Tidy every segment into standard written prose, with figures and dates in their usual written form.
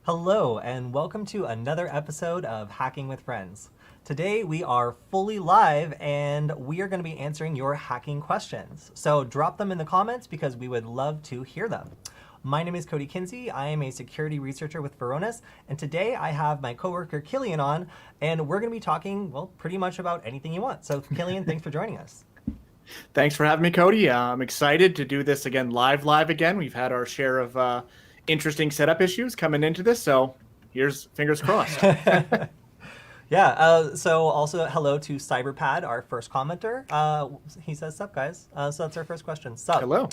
Hello, and welcome to another episode of Hacking with Friends. Today we are fully live and we are going to be answering your hacking questions. So drop them in the comments because we would love to hear them. My name is Kody Kinsey. I am a security researcher with Varonis, and today I have my coworker Kilian on, and we're going to be talking, well, pretty much about anything you want. So Kilian, thanks for joining us. Thanks for having me, Cody. I'm excited to do this again, live again. We've had our share of interesting setup issues coming into this, so here's fingers crossed. Yeah, so also hello to Cyberpad, our first commenter. He says, sup, guys. So that's our first question. Sup. Hello.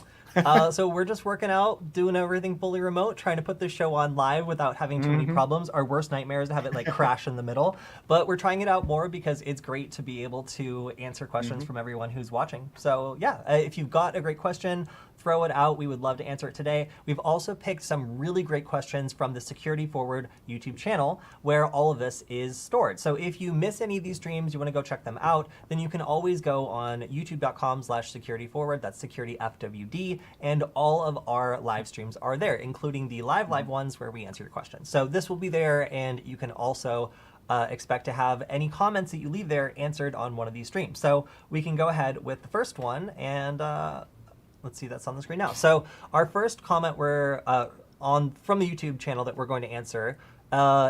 So we're just working out, doing everything fully remote, trying to put this show on live without having too many problems. Our worst nightmare is to have it like crash in the middle. But we're trying it out more because it's great to be able to answer questions from everyone who's watching. So yeah, if you've got a great question, throw it out. We would love to answer it today. We've also picked some really great questions from the Security Forward YouTube channel where all of this is stored. So if you miss any of these streams, you want to go check them out, then you can always go on youtube.com/securityforward. That's securityfwd. And all of our live streams are there, including the live ones where we answer your questions. So this will be there, and you can also expect to have any comments that you leave there answered on one of these streams. So we can go ahead with the first one, and let's see, that's on the screen now. So our first comment we're on from the YouTube channel that we're going to answer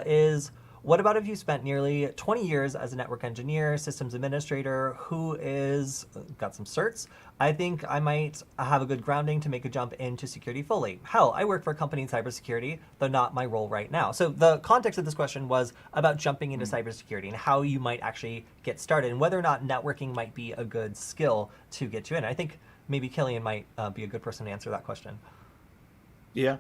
is, what about if you spent nearly 20 years as a network engineer, systems administrator, who is, got some certs? I think I might have a good grounding to make a jump into security fully. Hell, I work for a company in cybersecurity, though not my role right now. So the context of this question was about jumping into cybersecurity and how you might actually get started and whether or not networking might be a good skill to get you in. I think maybe Kilian might be a good person to answer that question. Yeah.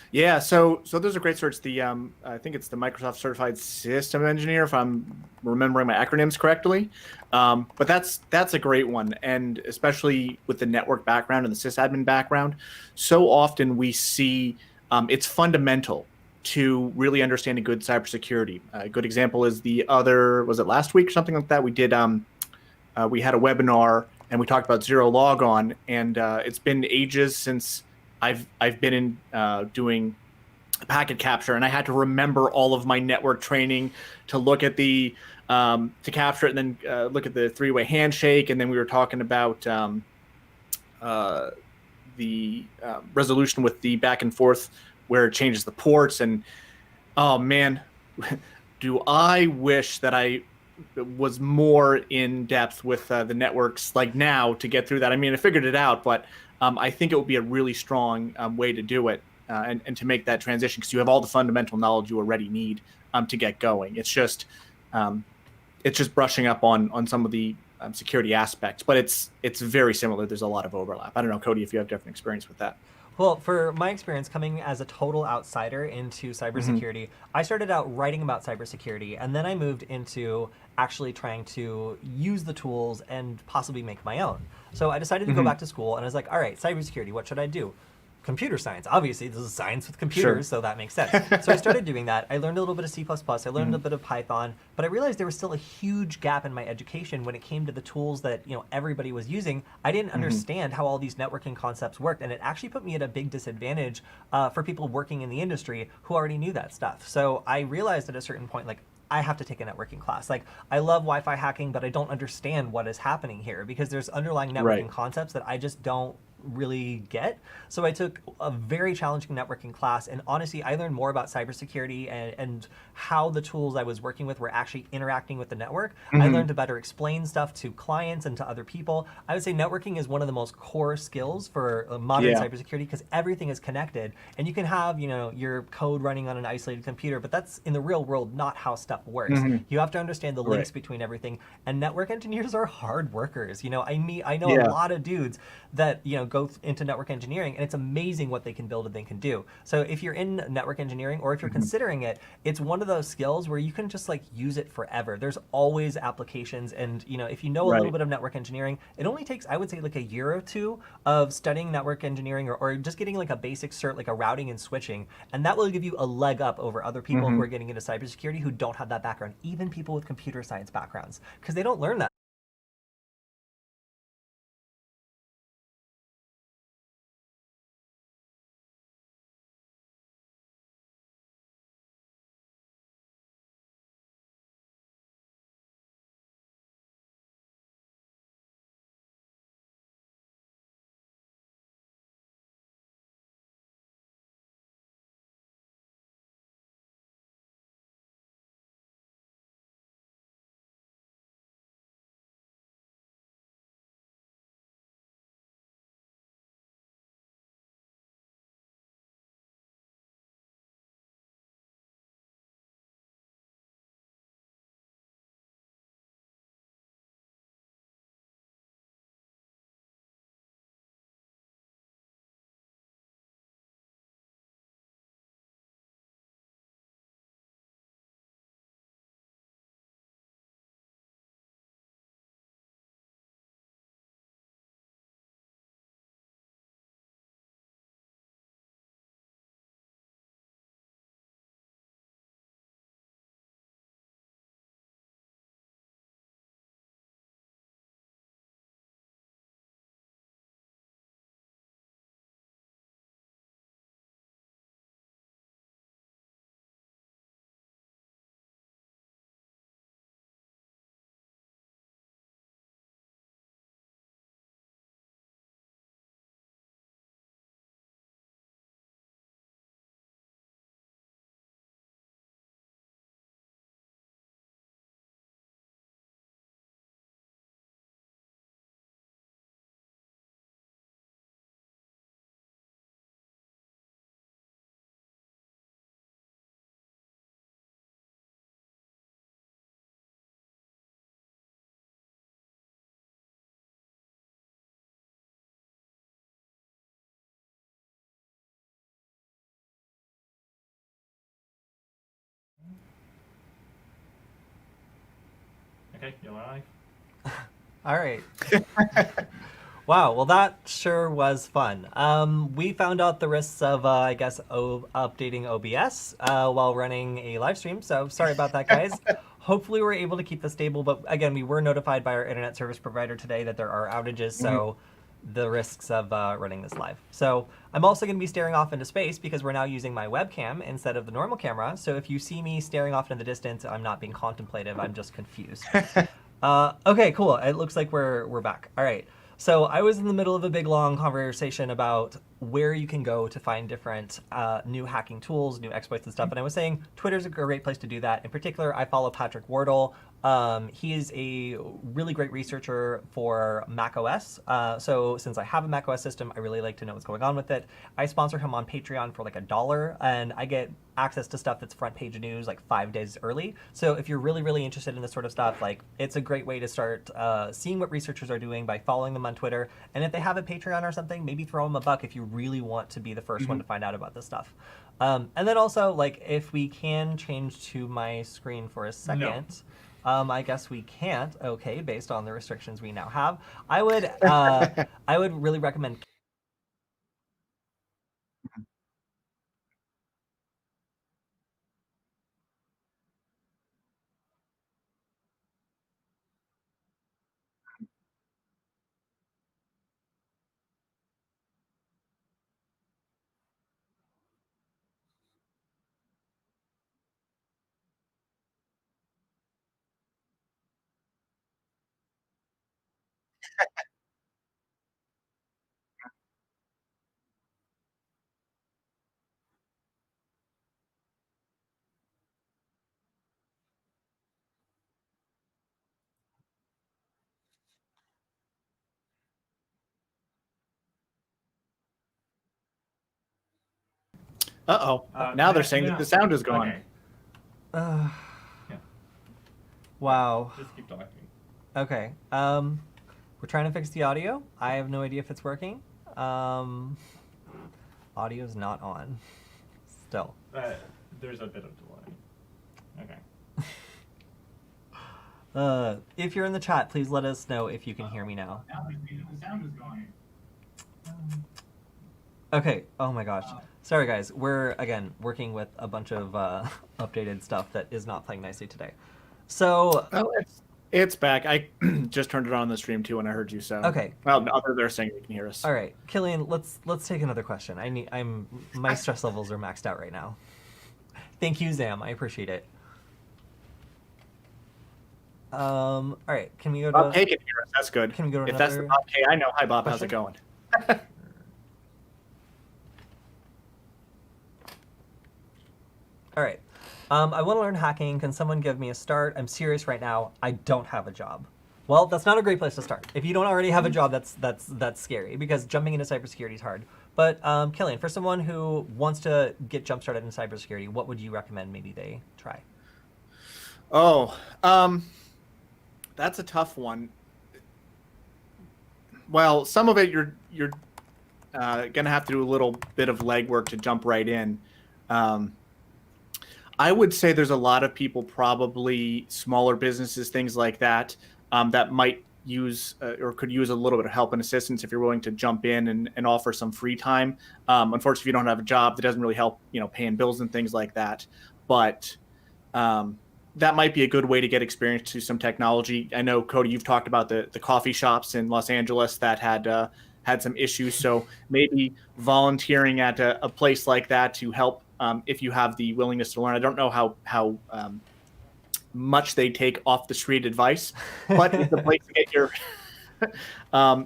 Yeah, so those are great certs. The I think it's the Microsoft Certified System Engineer, if I'm remembering my acronyms correctly. But that's a great one, and especially with the network background and the sysadmin background, so often we see it's fundamental to really understanding good cybersecurity. A good example is was it last week or something like that? We had a webinar and we talked about zero logon, and it's been ages since I've been in doing packet capture, and I had to remember all of my network training to look at to capture it, and then look at the three-way handshake, and then we were talking about the resolution with the back and forth where it changes the ports, and oh man, do I wish that I was more in depth with the networks like now to get through that. I mean, I figured it out, but I think it would be a really strong way to do it and to make that transition, because you have all the fundamental knowledge you already need to get going. It's just brushing up on some of the security aspects, but it's very similar. There's a lot of overlap. I don't know, Cody, if you have different experience with that. Well, for my experience coming as a total outsider into cybersecurity, I started out writing about cybersecurity, and then I moved into actually trying to use the tools and possibly make my own. So I decided to go back to school, and I was like, all right, cybersecurity, what should I do? Computer science. Obviously, this is science with computers, Sure. so that makes sense. So I started doing that. I learned a little bit of C++, I learned a bit of Python, but I realized there was still a huge gap in my education when it came to the tools that everybody was using. I didn't understand how all these networking concepts worked, and it actually put me at a big disadvantage for people working in the industry who already knew that stuff. So I realized at a certain point, like, I have to take a networking class. Like, I love Wi-Fi hacking, but I don't understand what is happening here because there's underlying networking Right. concepts that I just don't really get. So I took a very challenging networking class, and honestly, I learned more about cybersecurity and how the tools I was working with were actually interacting with the network. I learned to better explain stuff to clients and to other people. I would say networking is one of the most core skills for modern Yeah. cybersecurity because everything is connected, and you can have your code running on an isolated computer, but that's in the real world not how stuff works. You have to understand the links Right. between everything, and network engineers are hard workers. I know a Yeah. lot of dudes that go into network engineering, and it's amazing what they can build and they can do. So if you're in network engineering, or if you're considering it, it's one of those skills where you can just like use it forever. There's always applications, and if you know a little Right. bit of network engineering, it only takes, I would say, like a year or two of studying network engineering, or just getting like a basic cert, like a routing and switching, and that will give you a leg up over other people who are getting into cybersecurity who don't have that background, even people with computer science backgrounds, because they don't learn that. Okay, you're live. All right. Wow, well that sure was fun. We found out the risks of, I guess, updating OBS while running a live stream, so sorry about that, guys. Hopefully we're able to keep this stable, but again, we were notified by our internet service provider today that there are outages, so the risks of running this live. So I'm also going to be staring off into space because we're now using my webcam instead of the normal camera, so if you see me staring off into the distance, I'm not being contemplative, I'm just confused. Okay, cool. It looks like we're back. All right. So I was in the middle of a big, long conversation about where you can go to find different new hacking tools, new exploits and stuff. And I was saying Twitter's a great place to do that. In particular, I follow Patrick Wardle. He is a really great researcher for macOS. So since I have a macOS system, I really like to know what's going on with it. I sponsor him on Patreon for like $1, and I get access to stuff that's front page news like 5 days early. So if you're really, really interested in this sort of stuff, like it's a great way to start seeing what researchers are doing by following them on Twitter. And if they have a Patreon or something, maybe throw them a buck if you really want to be the first one to find out about this stuff. And then also, like, if we can change to my screen for a second. No. I guess we can't. Okay, based on the restrictions we now have, I would really recommend. Uh-oh. Now they're saying that the sound is gone. Okay. Uh, Yeah. wow. Just keep talking. Okay. We're trying to fix the audio. I have no idea if it's working. Audio's not on. Still. There's a bit of delay. Okay. If you're in the chat, please let us know if you can hear me now. Now the sound is gone. Okay. Oh my gosh. Sorry, guys. We're, again, working with a bunch of updated stuff that is not playing nicely today. So... Oh, it's back. I just turned it on the stream, too, when I heard you, so... Okay. Well, they're saying you can hear us. All right. Kilian, let's take another question. My stress levels are maxed out right now. Thank you, Zam. I appreciate it. All right. Can we go to... Bob K can hear us. That's good. Can we go to If that's the another Bob K I know. Hi, Bob. How's question? it going? All right. I want to learn hacking. Can someone give me a start? I'm serious right now. I don't have a job. Well, that's not a great place to start. If you don't already have a job, that's scary because jumping into cybersecurity is hard. But Kilian, for someone who wants to get jump started in cybersecurity, what would you recommend maybe they try? Oh, that's a tough one. Well, some of it you're gonna have to do a little bit of legwork to jump right in. I would say there's a lot of people, probably smaller businesses, things like that, that might use or could use a little bit of help and assistance if you're willing to jump in and offer some free time. Unfortunately, if you don't have a job, that doesn't really help, paying bills and things like that. But that might be a good way to get experience to some technology. I know, Kody, you've talked about the coffee shops in Los Angeles that had some issues. So maybe volunteering at a place like that to help if you have the willingness to learn. I don't know how much they take off the street advice, but it's a place to get your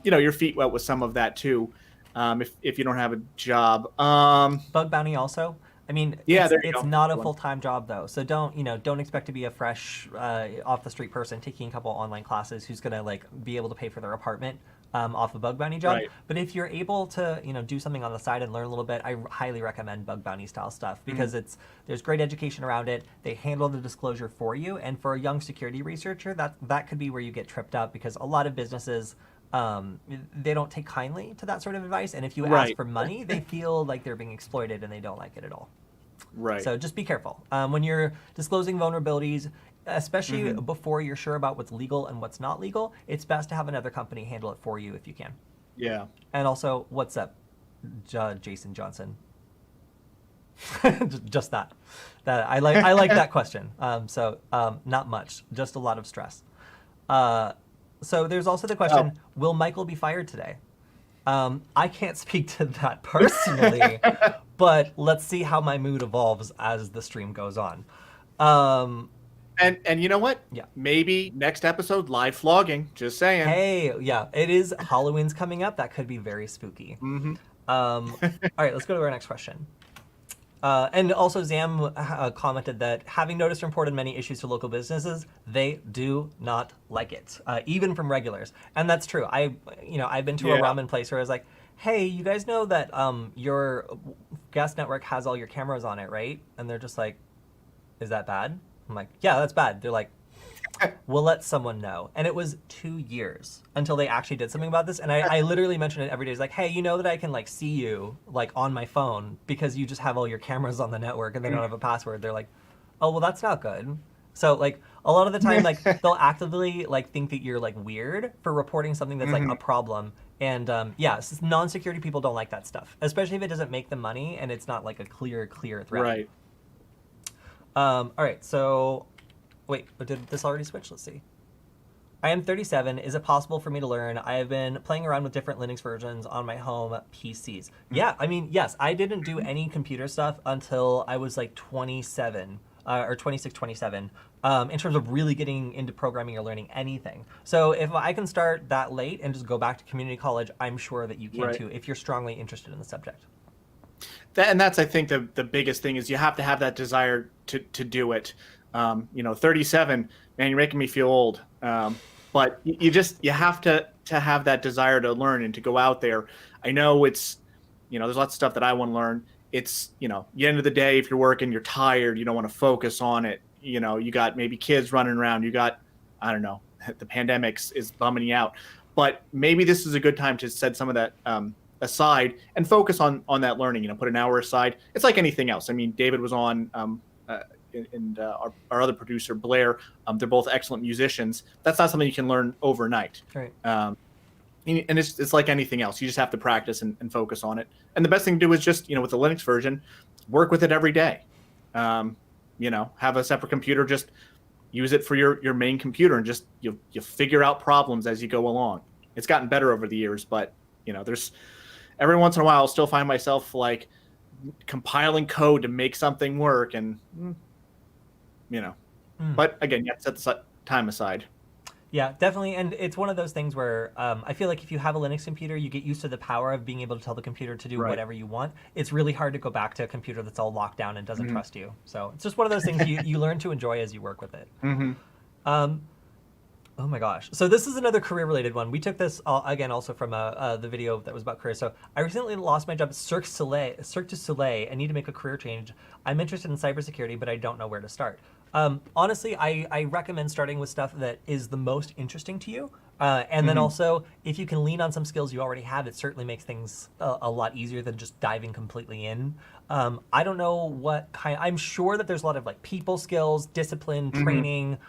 your feet wet with some of that too. If you don't have a job. Bug bounty also. I mean, yeah, it's not a full-time job though, so don't expect to be a fresh off the street person taking a couple online classes who's gonna like be able to pay for their apartment off a bug bounty job. Right. But if you're able to do something on the side and learn a little bit, I highly recommend bug bounty style stuff because there's great education around it. They handle the disclosure for you, and for a young security researcher, that could be where you get tripped up because a lot of businesses they don't take kindly to that sort of advice, and if you ask for money, they feel like they're being exploited and they don't like it at all. Right. So just be careful when you're disclosing vulnerabilities. especially before you're sure about what's legal and what's not legal, it's best to have another company handle it for you if you can. Yeah. And also, what's up, Jason Johnson? Just that. I like that question. Not much, just a lot of stress. So there's also the question: will Michael be fired today? I can't speak to that personally, but let's see how my mood evolves as the stream goes on. And you know what? Yeah. Maybe next episode, live flogging. Just saying. Hey, yeah, it is Halloween's coming up. That could be very spooky. All right, let's go to our next question. And also, Zam commented that having noticed and reported many issues to local businesses, they do not like it, even from regulars. And that's true. I've been to a ramen place where I was like, hey, you guys know that your guest network has all your cameras on it, right? And they're just like, is that bad? I'm like, yeah, that's bad. They're like, we'll let someone know. And it was 2 years until they actually did something about this. And I literally mentioned it every day. It's like, hey, you know that I can like see you like on my phone because you just have all your cameras on the network and they don't have a password. They're like, oh, well, that's not good. So like a lot of the time, like they'll actively like think that you're like weird for reporting something that's like a problem. And non-security people don't like that stuff, especially if it doesn't make them money and it's not like a clear threat. Right. All right, so wait, did this already switch? Let's see. I am 37. Is it possible for me to learn? I have been playing around with different Linux versions on my home PCs. Yeah, I mean, yes, I didn't do any computer stuff until I was like 27 or 26, 27 in terms of really getting into programming or learning anything. So if I can start that late and just go back to community college, I'm sure that you can too if you're strongly interested in the subject. That's I think the biggest thing is you have to have that desire to do it. 37, man, you're making me feel old. But you have to have that desire to learn and to go out there. I know it's, there's lots of stuff that I want to learn. It's, the end of the day, if you're working, you're tired, you don't want to focus on it. You got maybe kids running around, you got, I don't know, the pandemic is bumming you out. But maybe this is a good time to set some of that aside and focus on that learning, put an hour aside. It's like anything else. I mean, David was on, and our other producer, Blair, they're both excellent musicians. That's not something you can learn overnight. Right. And it's like anything else. You just have to practice and focus on it. And the best thing to do is just, with the Linux version, work with it every day. Have a separate computer, just use it for your main computer and just you figure out problems as you go along. It's gotten better over the years, but there's every once in a while I'll still find myself like compiling code to make something work and but again, you have to set the time aside. Yeah, definitely. And it's one of those things where I feel like if you have a Linux computer, you get used to the power of being able to tell the computer to do whatever you want. It's really hard to go back to a computer that's all locked down and doesn't trust you. So it's just one of those things you learn to enjoy as you work with it. Oh my gosh. So this is another career-related one. We took this, again, also from the video that was about career. So I recently lost my job at Cirque du Soleil and need to make a career change. I'm interested in cybersecurity, but I don't know where to start. Honestly, I recommend starting with stuff that is the most interesting to you. And then also, if you can lean on some skills you already have, it certainly makes things a lot easier than just diving completely in. I don't know what kind, I'm sure that there's a lot of like people skills, discipline, training,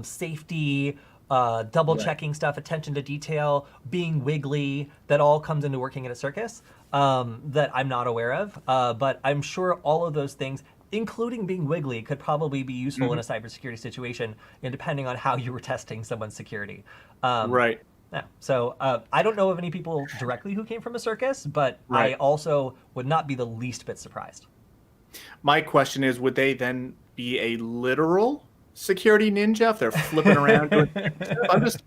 safety, double checking stuff, attention to detail, being wiggly, that all comes into working at a circus that I'm not aware of. But I'm sure all of those things, including being wiggly, could probably be useful in a cybersecurity situation, and depending on how you were testing someone's security. Right. Yeah. So I don't know of any people directly who came from a circus, but I also would not be the least bit surprised. My question is, would they then be a literal security ninja if they're flipping around? I'm just,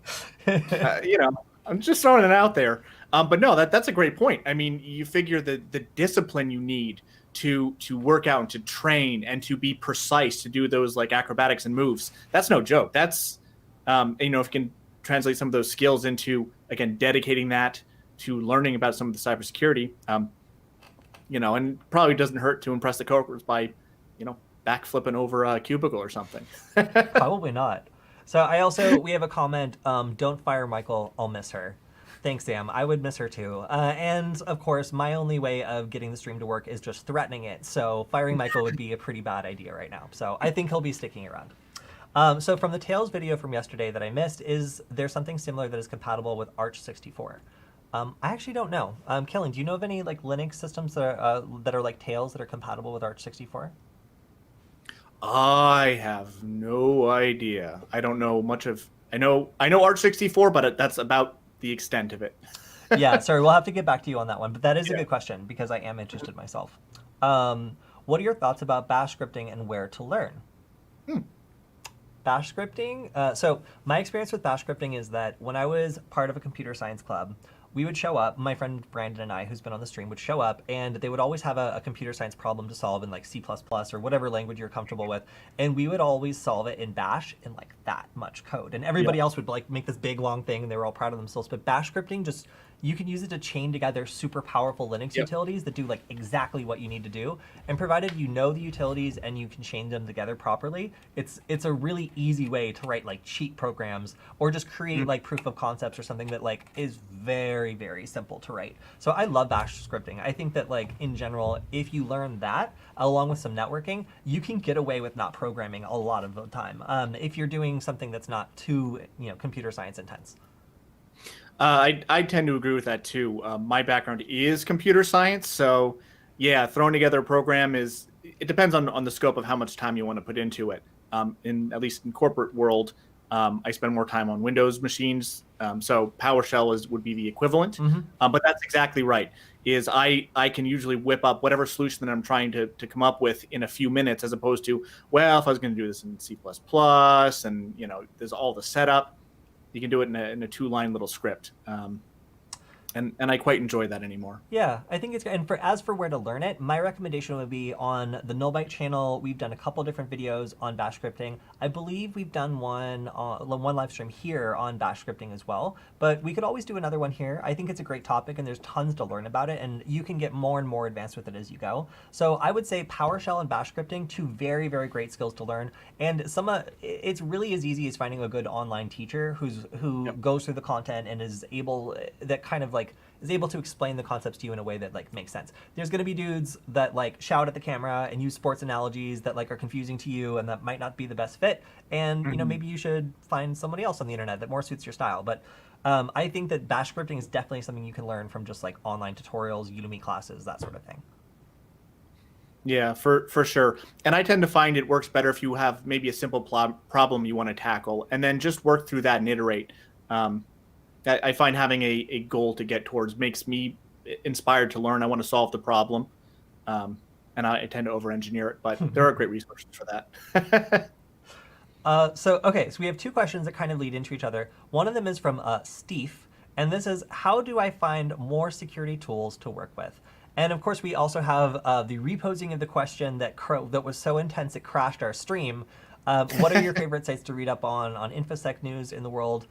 I'm just throwing it out there. But no, that's a great point. I mean, you figure the discipline you need to work out and to train and to be precise, to do those like acrobatics and moves. That's no joke. That's, if you can translate some of those skills into, again, dedicating that to learning about some of the cybersecurity, and probably doesn't hurt to impress the coworkers by, backflipping over a cubicle or something. Probably not. So we have a comment, don't fire Michael, I'll miss her. Thanks, Sam. I would miss her too. And of course, my only way of getting the stream to work is just threatening it. So firing Michael would be a pretty bad idea right now. So I think he'll be sticking around. So from the Tails video from yesterday that I missed, is there something similar that is compatible with Arch 64? I actually don't know. Kilian, do you know of any like Linux systems that are like Tails that are compatible with Arch 64? I have no idea. I don't know much of. I know Arch 64, but that's about the extent of it. Yeah, sorry, we'll have to get back to you on that one. But that is a Yeah. good question because I am interested myself. What are your thoughts about bash scripting and where to learn? Bash scripting. So my experience with bash scripting is that when I was part of a computer science club, we would show up, my friend Brandon and I, who's been on the stream, would show up, and they would always have a computer science problem to solve in like C++ or whatever language you're comfortable with, and we would always solve it in bash in like that much code. And everybody else would like make this big long thing, and they were all proud of themselves. But bash scripting, just you can use it to chain together super powerful Linux utilities that do like exactly what you need to do. And provided you know the utilities and you can chain them together properly, it's a really easy way to write like cheat programs or just create like proof of concepts or something that like is very, very simple to write. So I love bash scripting. I think that like in general, if you learn that along with some networking, you can get away with not programming a lot of the time. If you're doing something that's not too, computer science intense. I tend to agree with that too. My background is computer science, so yeah, throwing together a program it depends on the scope of how much time you want to put into it. At least in corporate world, I spend more time on Windows machines, so PowerShell would be the equivalent. But that's exactly right. Is I can usually whip up whatever solution that I'm trying to come up with in a few minutes, as opposed to, well, if I was going to do this in C++ and there's all the setup. You can do it in a 2-line little script, and I quite enjoy that anymore. Yeah, I think it's good. And as for where to learn it, my recommendation would be on the Null Byte channel. We've done a couple different videos on bash scripting. I believe we've done one live stream here on bash scripting as well, but we could always do another one here. I think it's a great topic and there's tons to learn about it, and you can get more and more advanced with it as you go. So I would say PowerShell and bash scripting, two very, very great skills to learn. And it's really as easy as finding a good online teacher who goes through the content and is able to explain the concepts to you in a way that like makes sense. There's going to be dudes that like shout at the camera and use sports analogies that like are confusing to you and that might not be the best fit. And maybe you should find somebody else on the internet that more suits your style. But I think that bash scripting is definitely something you can learn from just like online tutorials, Udemy classes, that sort of thing. Yeah, for sure. And I tend to find it works better if you have maybe a simple problem you want to tackle, and then just work through that and iterate. I find having a goal to get towards makes me inspired to learn. I want to solve the problem, and I tend to over-engineer it, but there are great resources for that. So we have two questions that kind of lead into each other. One of them is from Steve, and this is, how do I find more security tools to work with? And of course, we also have the reposing of the question that was so intense it crashed our stream. What are your favorite sites to read up on InfoSec news in the world?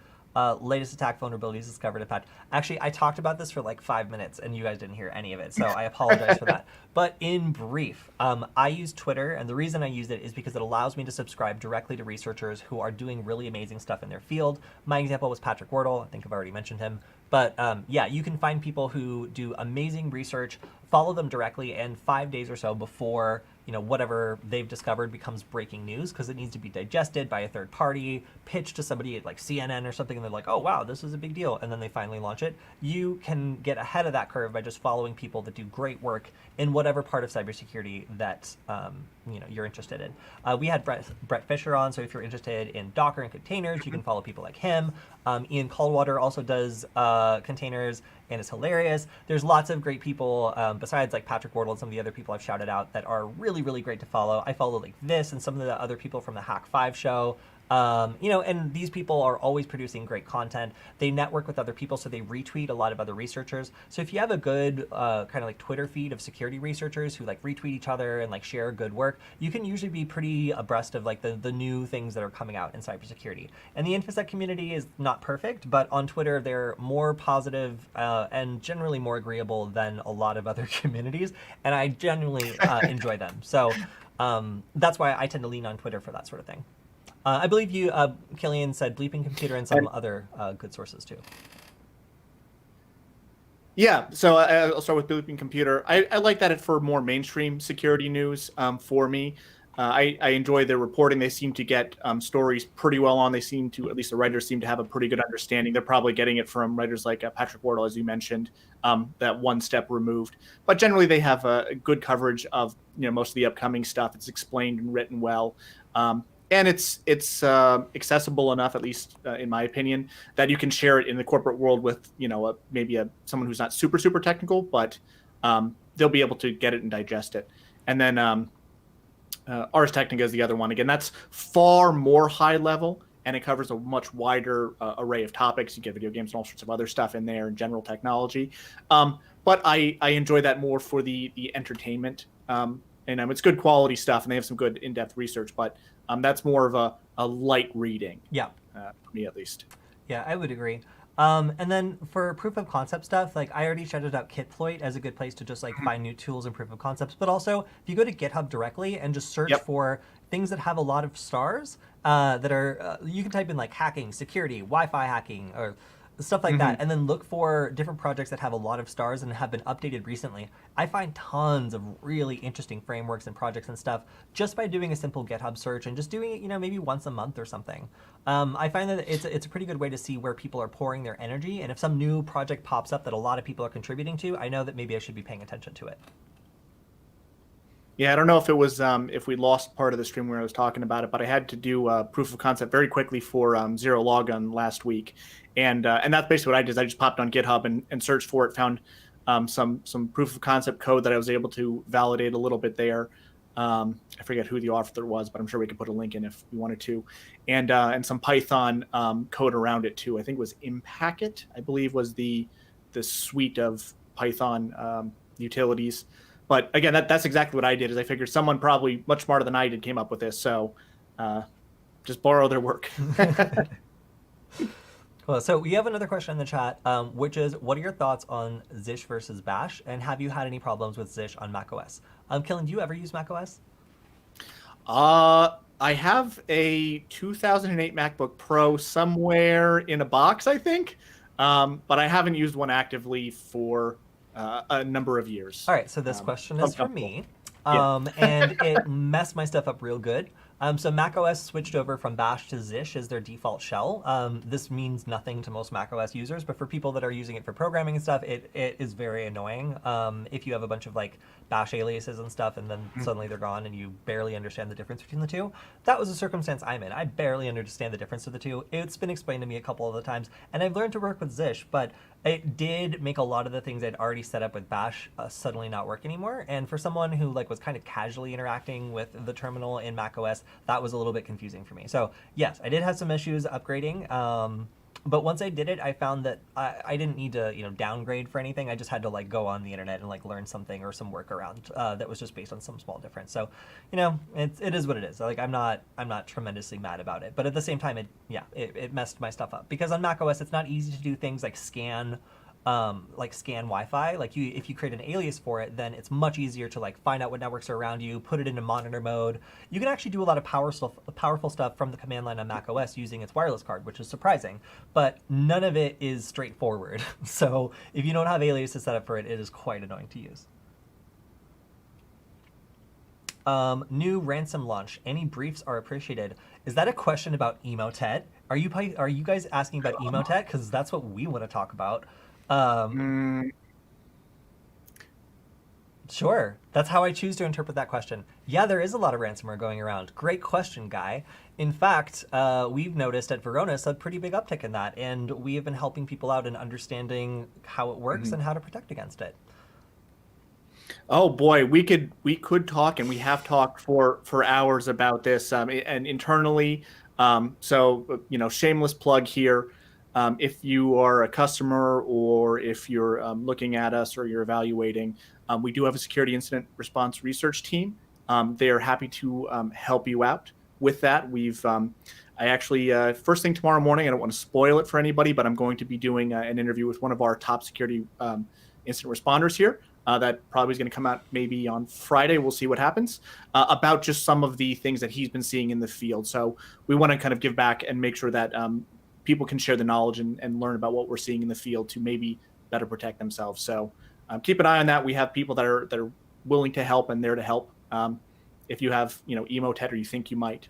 Latest attack vulnerabilities discovered at patch. Actually, I talked about this for like 5 minutes and you guys didn't hear any of it, so I apologize for that. But in brief, I use Twitter, and the reason I use it is because it allows me to subscribe directly to researchers who are doing really amazing stuff in their field. My example was Patrick Wardle. I think I've already mentioned him. But yeah, you can find people who do amazing research, follow them directly, and 5 days or so before whatever they've discovered becomes breaking news, because it needs to be digested by a third party, pitched to somebody at like CNN or something, and they're like, oh wow, this is a big deal, and then they finally launch it. You can get ahead of that curve by just following people that do great work in whatever part of cybersecurity that you're interested in. We had Brett Fisher on, so if you're interested in Docker and containers, you can follow people like him. Ian Caldwater also does containers and is hilarious. There's lots of great people besides like Patrick Wardle and some of the other people I've shouted out that are really, really great to follow. I follow like this and some of the other people from the Hack 5 show. And these people are always producing great content. They network with other people, so they retweet a lot of other researchers. So if you have a good kind of like Twitter feed of security researchers who like retweet each other and like share good work, you can usually be pretty abreast of like the new things that are coming out in cybersecurity. And the InfoSec community is not perfect, but on Twitter they're more positive and generally more agreeable than a lot of other communities, and I genuinely enjoy them. So that's why I tend to lean on Twitter for that sort of thing. I believe you, Kilian, said Bleeping Computer and some other good sources too. Yeah, so I'll start with Bleeping Computer. I like that for more mainstream security news for me. I enjoy their reporting. They seem to get stories pretty well on. They seem to, at least the writers seem to have a pretty good understanding. They're probably getting it from writers like Patrick Wardle, as you mentioned, that one step removed. But generally, they have a good coverage of most of the upcoming stuff. It's explained and written well, and it's accessible enough, at least in my opinion, that you can share it in the corporate world with maybe someone who's not super technical, but they'll be able to get it and digest it. And then Ars Technica is the other one. Again, that's far more high level, and it covers a much wider array of topics. You get video games and all sorts of other stuff in there, and general technology. But I enjoy that more for the entertainment. And it's good quality stuff, and they have some good in-depth research. But that's more of a light reading. Yeah. For me, at least. Yeah, I would agree. And then for proof of concept stuff, like I already shouted out Kitploit as a good place to just like find new tools and proof of concepts. But also, if you go to GitHub directly and just search for things that have a lot of stars that are, you can type in like hacking, security, Wi-Fi hacking, or stuff like that, and then look for different projects that have a lot of stars and have been updated recently. I find tons of really interesting frameworks and projects and stuff just by doing a simple GitHub search and just doing it, maybe once a month or something. I find that it's a pretty good way to see where people are pouring their energy, and if some new project pops up that a lot of people are contributing to, I know that maybe I should be paying attention to it. Yeah, I don't know if it was if we lost part of the stream where I was talking about it, but I had to do proof of concept very quickly for Zero Logon last week, and that's basically what I did. Is I just popped on GitHub and searched for it, found some proof of concept code that I was able to validate a little bit there. I forget who the author was, but I'm sure we could put a link in if we wanted to, and some Python code around it too. I think it was Impacket, I believe, was the suite of Python utilities. But again, that's exactly what I did. Is I figured someone probably much smarter than I did came up with this, so just borrow their work. Cool. So we have another question in the chat, which is, what are your thoughts on Zish versus Bash, and have you had any problems with Zish on macOS? Kilian, do you ever use macOS? I have a 2008 MacBook Pro somewhere in a box, I think, but I haven't used one actively for a number of years. All right, so this question is for me, and it messed my stuff up real good. So macOS switched over from Bash to Zish as their default shell. This means nothing to most macOS users, but for people that are using it for programming and stuff, it is very annoying. If you have a bunch of like Bash aliases and stuff, and then suddenly they're gone and you barely understand the difference between the two. That was a circumstance I'm in. I barely understand the difference of the two. It's been explained to me a couple of the times, and I've learned to work with Zish, but it did make a lot of the things I'd already set up with Bash suddenly not work anymore. And for someone who like was kind of casually interacting with the terminal in macOS, that was a little bit confusing for me. So yes, I did have some issues upgrading. But once I did it, I found that I didn't need to, downgrade for anything. I just had to like go on the internet and like learn something or some workaround that was just based on some small difference. So, it is what it is. Like I'm not tremendously mad about it. But at the same time, it messed my stuff up because on macOS it's not easy to do things like scan Wi-Fi. Like if you create an alias for it, then it's much easier to like find out what networks are around you, put it into monitor mode. You can actually do a lot of powerful stuff from the command line on macOS using its wireless card, which is surprising, but none of it is straightforward. So if you don't have aliases set up for it, it is quite annoying to use. New ransom launch. Any briefs are appreciated. Is that a question about Emotet? Are you guys asking about Emotet? Because that's what we want to talk about. Sure. That's how I choose to interpret that question. Yeah, there is a lot of ransomware going around. Great question, Guy. In fact, we've noticed at Varonis a pretty big uptick in that, and we have been helping people out in understanding how it works and how to protect against it. Oh boy, we could talk, and we have talked for hours about this, and internally. So shameless plug here. If you are a customer or if you're looking at us or you're evaluating, we do have a security incident response research team. They are happy to help you out with that. I actually, first thing tomorrow morning, I don't want to spoil it for anybody, but I'm going to be doing an interview with one of our top security incident responders here. That probably is going to come out maybe on Friday. We'll see what happens about just some of the things that he's been seeing in the field. So we want to kind of give back and make sure that people can share the knowledge and learn about what we're seeing in the field to maybe better protect themselves. So keep an eye on that. We have people that are willing to help and there to help. if you have, Emotet or you think you might,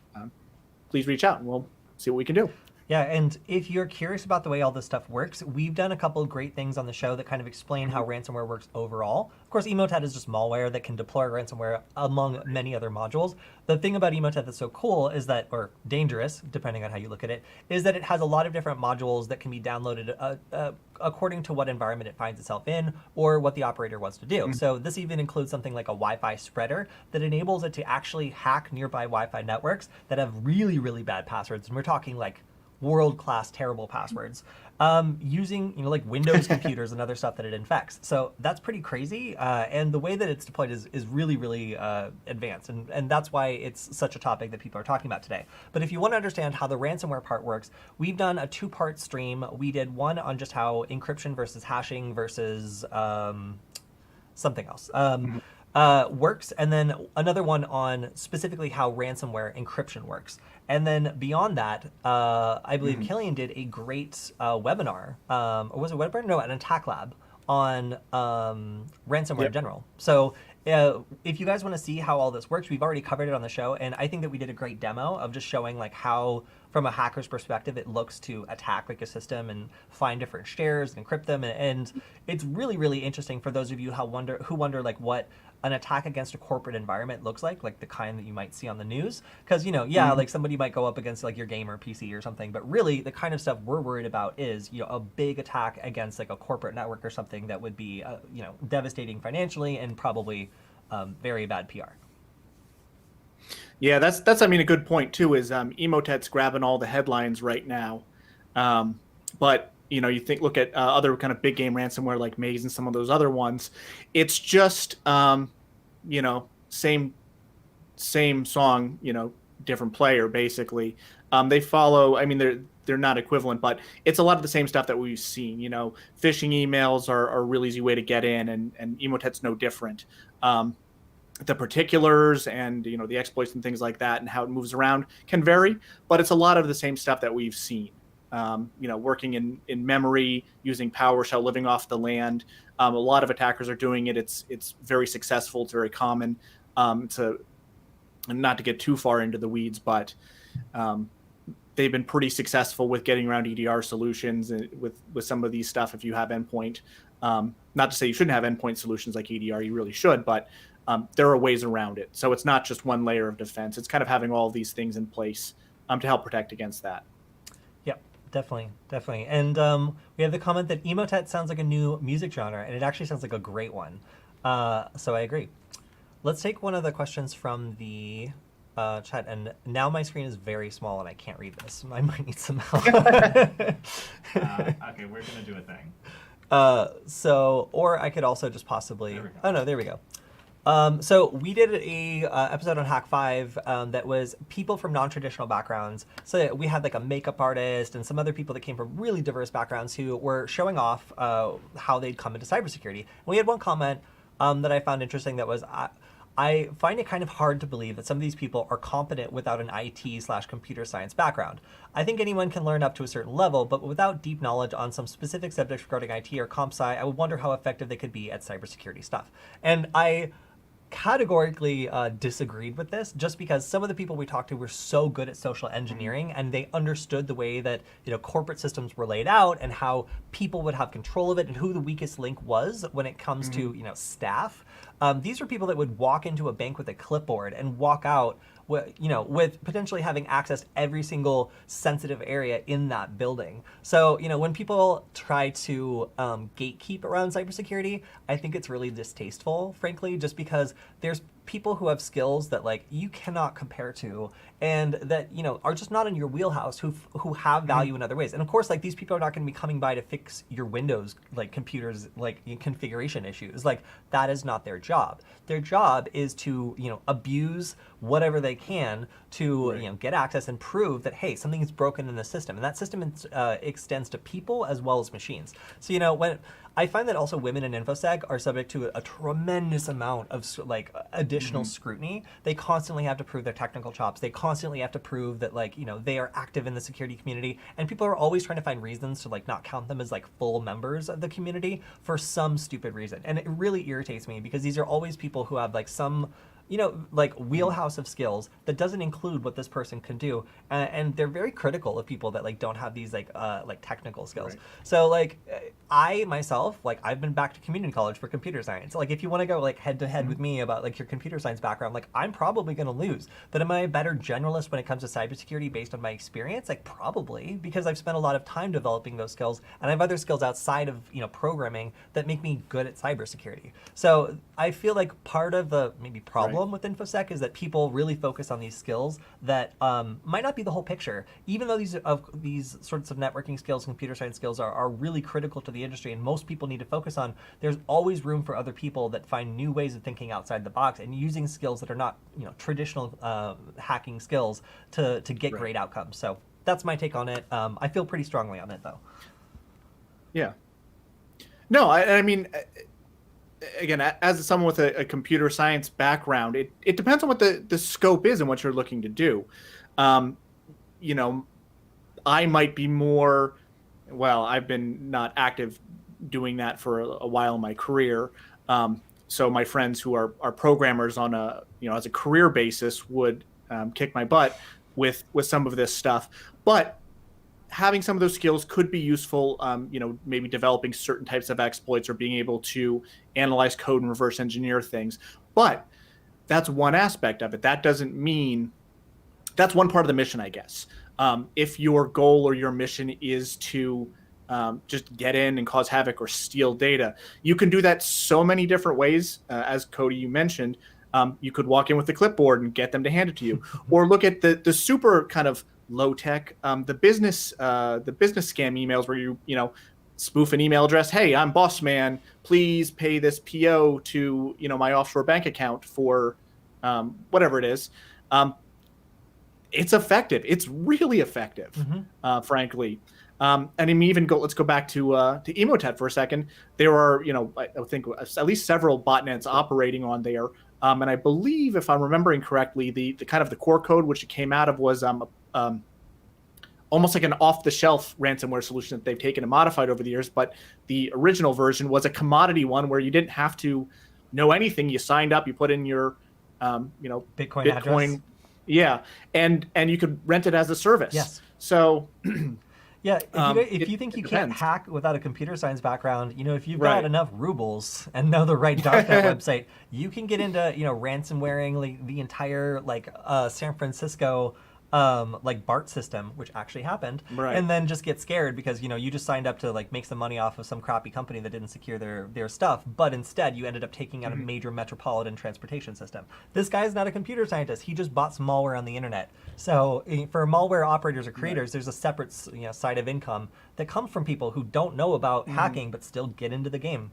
please reach out and we'll see what we can do. Yeah, and if you're curious about the way all this stuff works, we've done a couple of great things on the show that kind of explain how ransomware works overall. Of course, Emotet is just malware that can deploy ransomware among many other modules. The thing about Emotet that's so cool is that, or dangerous, depending on how you look at it, is that it has a lot of different modules that can be downloaded according to what environment it finds itself in or what the operator wants to do. So this even includes something like a Wi-Fi spreader that enables it to actually hack nearby Wi-Fi networks that have really, really bad passwords. And we're talking like world-class terrible passwords, using like Windows computers and other stuff that it infects. So that's pretty crazy, and the way that it's deployed is really, really advanced, and that's why it's such a topic that people are talking about today. But if you want to understand how the ransomware part works, we've done a 2-part stream. We did one on just how encryption versus hashing versus something else works, and then another one on specifically how ransomware encryption works. And then beyond that, I believe Kilian did a great webinar, or was it a webinar? No, an attack lab on ransomware in general. So if you guys want to see how all this works, we've already covered it on the show, and I think that we did a great demo of just showing like how, from a hacker's perspective, it looks to attack like a system and find different shares and encrypt them, and it's really, really interesting for those of you who wonder like what an attack against a corporate environment looks like the kind that you might see on the news. Because, like somebody might go up against like your gamer PC or something, but really the kind of stuff we're worried about is, a big attack against like a corporate network or something that would be, devastating financially and probably very bad PR. Yeah, that's a good point too, is Emotet's grabbing all the headlines right now. But you look at other kind of big game ransomware like Maze and some of those other ones, it's just same song, different player basically. They follow, they're not equivalent, but it's a lot of the same stuff that we've seen. Phishing emails are a really easy way to get in, and Emotet's no different. The particulars and the exploits and things like that and how it moves around can vary, but it's a lot of the same stuff that we've seen. Working in memory, using PowerShell, living off the land. A lot of attackers are doing it. It's very successful. It's very common. And not to get too far into the weeds, but they've been pretty successful with getting around EDR solutions and with some of these stuff. If you have endpoint, not to say you shouldn't have endpoint solutions like EDR, you really should, but there are ways around it. So it's not just one layer of defense. It's kind of having all these things in place to help protect against that. Definitely. And we have the comment that Emotet sounds like a new music genre, and it actually sounds like a great one. So I agree. Let's take one of the questions from the chat. And now my screen is very small, and I can't read this. I might need some help. Okay, we're going to do a thing. Or I could also just possibly... Oh, no, there we go. So we did a episode on Hack 5 that was people from non-traditional backgrounds. So we had like a makeup artist and some other people that came from really diverse backgrounds who were showing off how they'd come into cybersecurity. And we had one comment that I found interesting that was, I find it kind of hard to believe that some of these people are competent without an IT/computer science background. I think anyone can learn up to a certain level, but without deep knowledge on some specific subjects regarding IT or comp sci, I would wonder how effective they could be at cybersecurity stuff. And I categorically disagreed with this, just because some of the people we talked to were so good at social engineering and they understood the way that corporate systems were laid out and how people would have control of it and who the weakest link was when it comes to staff. These are people that would walk into a bank with a clipboard and walk out with potentially having access to every single sensitive area in that building. So, when people try to gatekeep around cybersecurity, I think it's really distasteful, frankly, just because there's people who have skills that you cannot compare to and that are just not in your wheelhouse, who have value in other ways. And of course, these people are not going to be coming by to fix your Windows computers configuration issues. That is not their job. Their job is to abuse whatever they can to get access and prove that, hey, something is broken in the system, and that system extends to people as well as machines. So when I find that also women in InfoSec are subject to a tremendous amount of additional scrutiny. They constantly have to prove their technical chops. They constantly have to prove that they are active in the security community, and people are always trying to find reasons to not count them as full members of the community for some stupid reason. And it really irritates me because these are always people who have some like wheelhouse of skills that doesn't include what this person can do, and they're very critical of people that like don't have these like technical skills. Right. So like I myself, like I've been back to community college for computer science. Like if you want to go like head to head with me about like your computer science background, like I'm probably going to lose. But am I a better generalist when it comes to cybersecurity based on my experience? Like probably, because I've spent a lot of time developing those skills, and I have other skills outside of programming that make me good at cybersecurity. So I feel like part of the maybe problem with InfoSec is that people really focus on these skills that might not be the whole picture. Even though these sorts of networking skills, computer science skills are really critical to the industry, and most people need to focus on, there's always room for other people that find new ways of thinking outside the box and using skills that are not traditional hacking skills to get great outcomes. So that's my take on it. I feel pretty strongly on it though. Yeah. No, I mean, again, as someone with a computer science background, it depends on what the scope is and what you're looking to do. I might be more, well, I've been not active doing that for a while in my career. So my friends who are programmers on as a career basis would kick my butt with some of this stuff. But having some of those skills could be useful, maybe developing certain types of exploits or being able to analyze code and reverse engineer things. But that's one aspect of it. That doesn't mean that's one part of the mission, I guess. If your goal or your mission is to just get in and cause havoc or steal data, you can do that so many different ways. As Kody, you mentioned, you could walk in with the clipboard and get them to hand it to you, or look at the super kind of low tech, the business scam emails where you spoof an email address. Hey, I'm boss man. Please pay this PO to my offshore bank account for whatever it is. It's effective. It's really effective, frankly. And I mean, let's go back to Emotet for a second. There are, I think at least several botnets operating on there. And I believe, if I'm remembering correctly, the kind of the core code which it came out of was almost like an off-the-shelf ransomware solution that they've taken and modified over the years. But the original version was a commodity one where you didn't have to know anything. You signed up, you put in your, Bitcoin address. Yeah, and you could rent it as a service. Yes. So, yeah, if you think you can't hack without a computer science background, if you've got enough rubles and know the right darknet website, you can get into ransomwaring like the entire San Francisco BART system, which actually happened, and then just get scared because you just signed up to make some money off of some crappy company that didn't secure their stuff, but instead you ended up taking out a major metropolitan transportation system. This guy's not a computer scientist; he just bought some malware on the internet. So for malware operators or creators, there's a separate side of income that comes from people who don't know about hacking but still get into the game.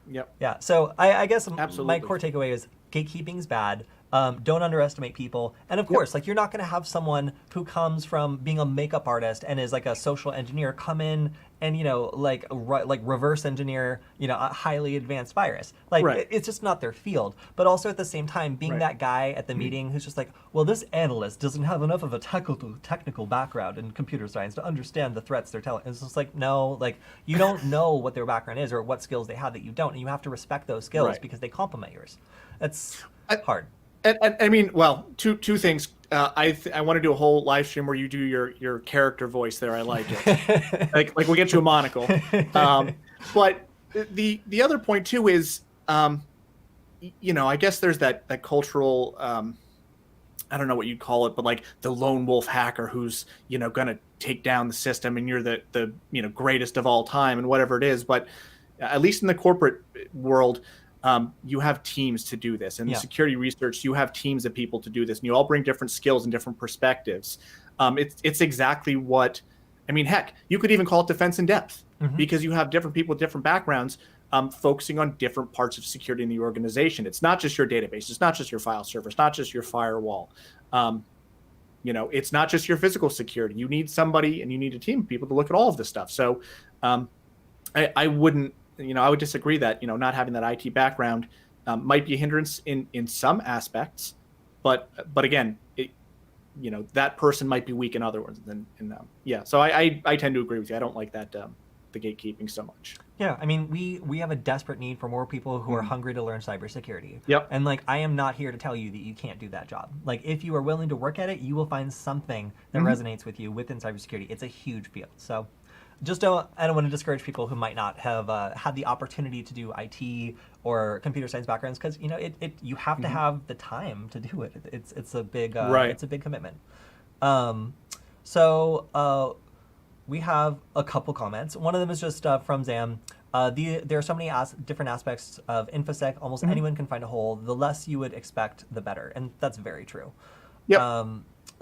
Yep. Yeah. So I guess Absolutely. my core takeaway is gatekeeping's bad. Don't underestimate people. And of course, you're not going to have someone who comes from being a makeup artist and is like a social engineer come in and, reverse engineer, a highly advanced virus. It's just not their field. But also at the same time, being that guy at the meeting who's just like, well, this analyst doesn't have enough of a technical background in computer science to understand the threats they're telling. It's just no, you don't know what their background is or what skills they have that you don't. And you have to respect those skills because they complement yours. That's hard. And I mean, well, two things. I want to do a whole live stream where you do your character voice there. I like it. like we'll get you a monocle. But the other point too is, I guess there's that cultural, I don't know what you'd call it, but the lone wolf hacker who's going to take down the system, and you're the greatest of all time, and whatever it is. But at least in the corporate world, you have teams to do this. And in security research, you have teams of people to do this. And you all bring different skills and different perspectives. It's exactly what, heck, you could even call it defense in depth, because you have different people with different backgrounds focusing on different parts of security in the organization. It's not just your database. It's not just your file server. It's not just your firewall. It's not just your physical security. You need somebody and you need a team of people to look at all of this stuff. So I wouldn't, I would disagree that, not having that IT background might be a hindrance in some aspects, but again, that person might be weak in other ones. So I tend to agree with you. I don't like that the gatekeeping so much. Yeah, I mean, we have a desperate need for more people who are hungry to learn cybersecurity. Yep. And like, I am not here to tell you that you can't do that job. Like, if you are willing to work at it, you will find something that resonates with you within cybersecurity. It's a huge field. So, I don't want to discourage people who might not have had the opportunity to do IT or computer science backgrounds, because you have to have the time to do it. It's a big it's a big commitment. We have a couple comments. One of them is just from Zam. There are so many different aspects of InfoSec. Almost anyone can find a hole. The less you would expect, the better. And that's very true. Yep.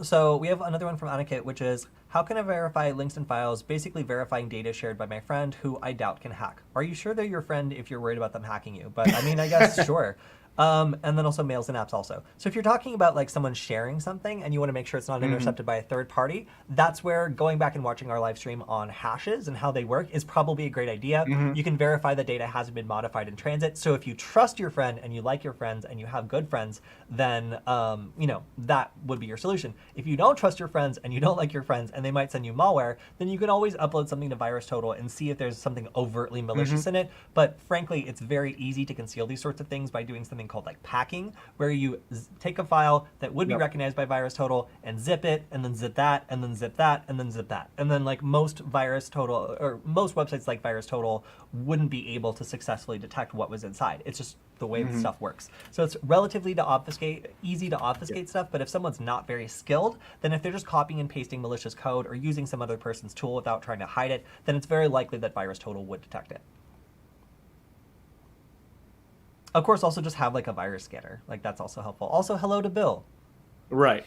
So we have another one from Anakit, which is, how can I verify links and files, basically verifying data shared by my friend who I doubt can hack? Are you sure they're your friend if you're worried about them hacking you? But I mean, I guess, sure. And then also mails and apps also. So if you're talking about like someone sharing something and you want to make sure it's not intercepted by a third party, that's where going back and watching our live stream on hashes and how they work is probably a great idea. You can verify the data hasn't been modified in transit. So if you trust your friend and you like your friends and you have good friends, then that would be your solution. If you don't trust your friends and you don't like your friends and they might send you malware, then you can always upload something to VirusTotal and see if there's something overtly malicious in it. But frankly, it's very easy to conceal these sorts of things by doing something called like packing, where you take a file that would be recognized by VirusTotal and zip it, and then zip that, and then zip that, and then zip that. And then like most VirusTotal, or most websites like VirusTotal, wouldn't be able to successfully detect what was inside. It's just the way the stuff works. So it's relatively easy to obfuscate stuff, but if someone's not very skilled, then if they're just copying and pasting malicious code or using some other person's tool without trying to hide it, then it's very likely that VirusTotal would detect it. Of course, also just have like a virus scanner. Like, that's also helpful. Also, hello to Bill. Right.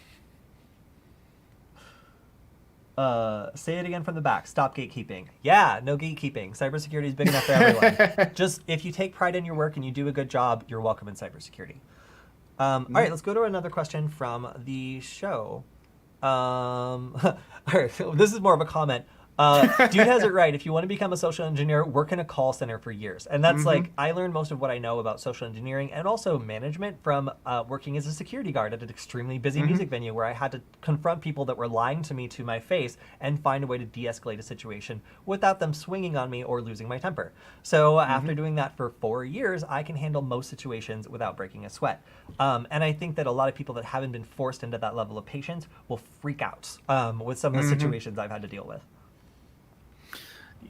Say it again from the back. Stop gatekeeping. Yeah, no gatekeeping. Cybersecurity is big enough for everyone. Just, if you take pride in your work and you do a good job, you're welcome in cybersecurity. All right, let's go to another question from the show. All right, this is more of a comment. Dude has it right. If you want to become a social engineer, work in a call center for years. And that's like, I learned most of what I know about social engineering and also management from working as a security guard at an extremely busy music venue, where I had to confront people that were lying to me to my face and find a way to de-escalate a situation without them swinging on me or losing my temper. So after doing that for 4 years, I can handle most situations without breaking a sweat. And I think that a lot of people that haven't been forced into that level of patience will freak out with some of the situations I've had to deal with.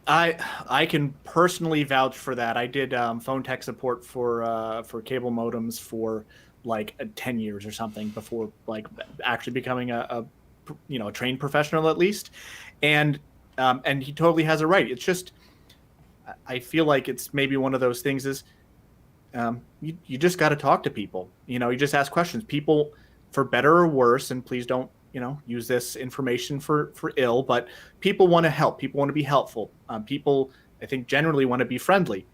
I can personally vouch for that. I did phone tech support for cable modems for like 10 years or something before like actually becoming a trained professional at least, and he totally has it right. It's just, I feel like it's maybe one of those things is you just got to talk to people. You just ask questions. People, for better or worse, and please don't use this information for ill, but people want to help. People want to be helpful. People, I think, generally want to be friendly.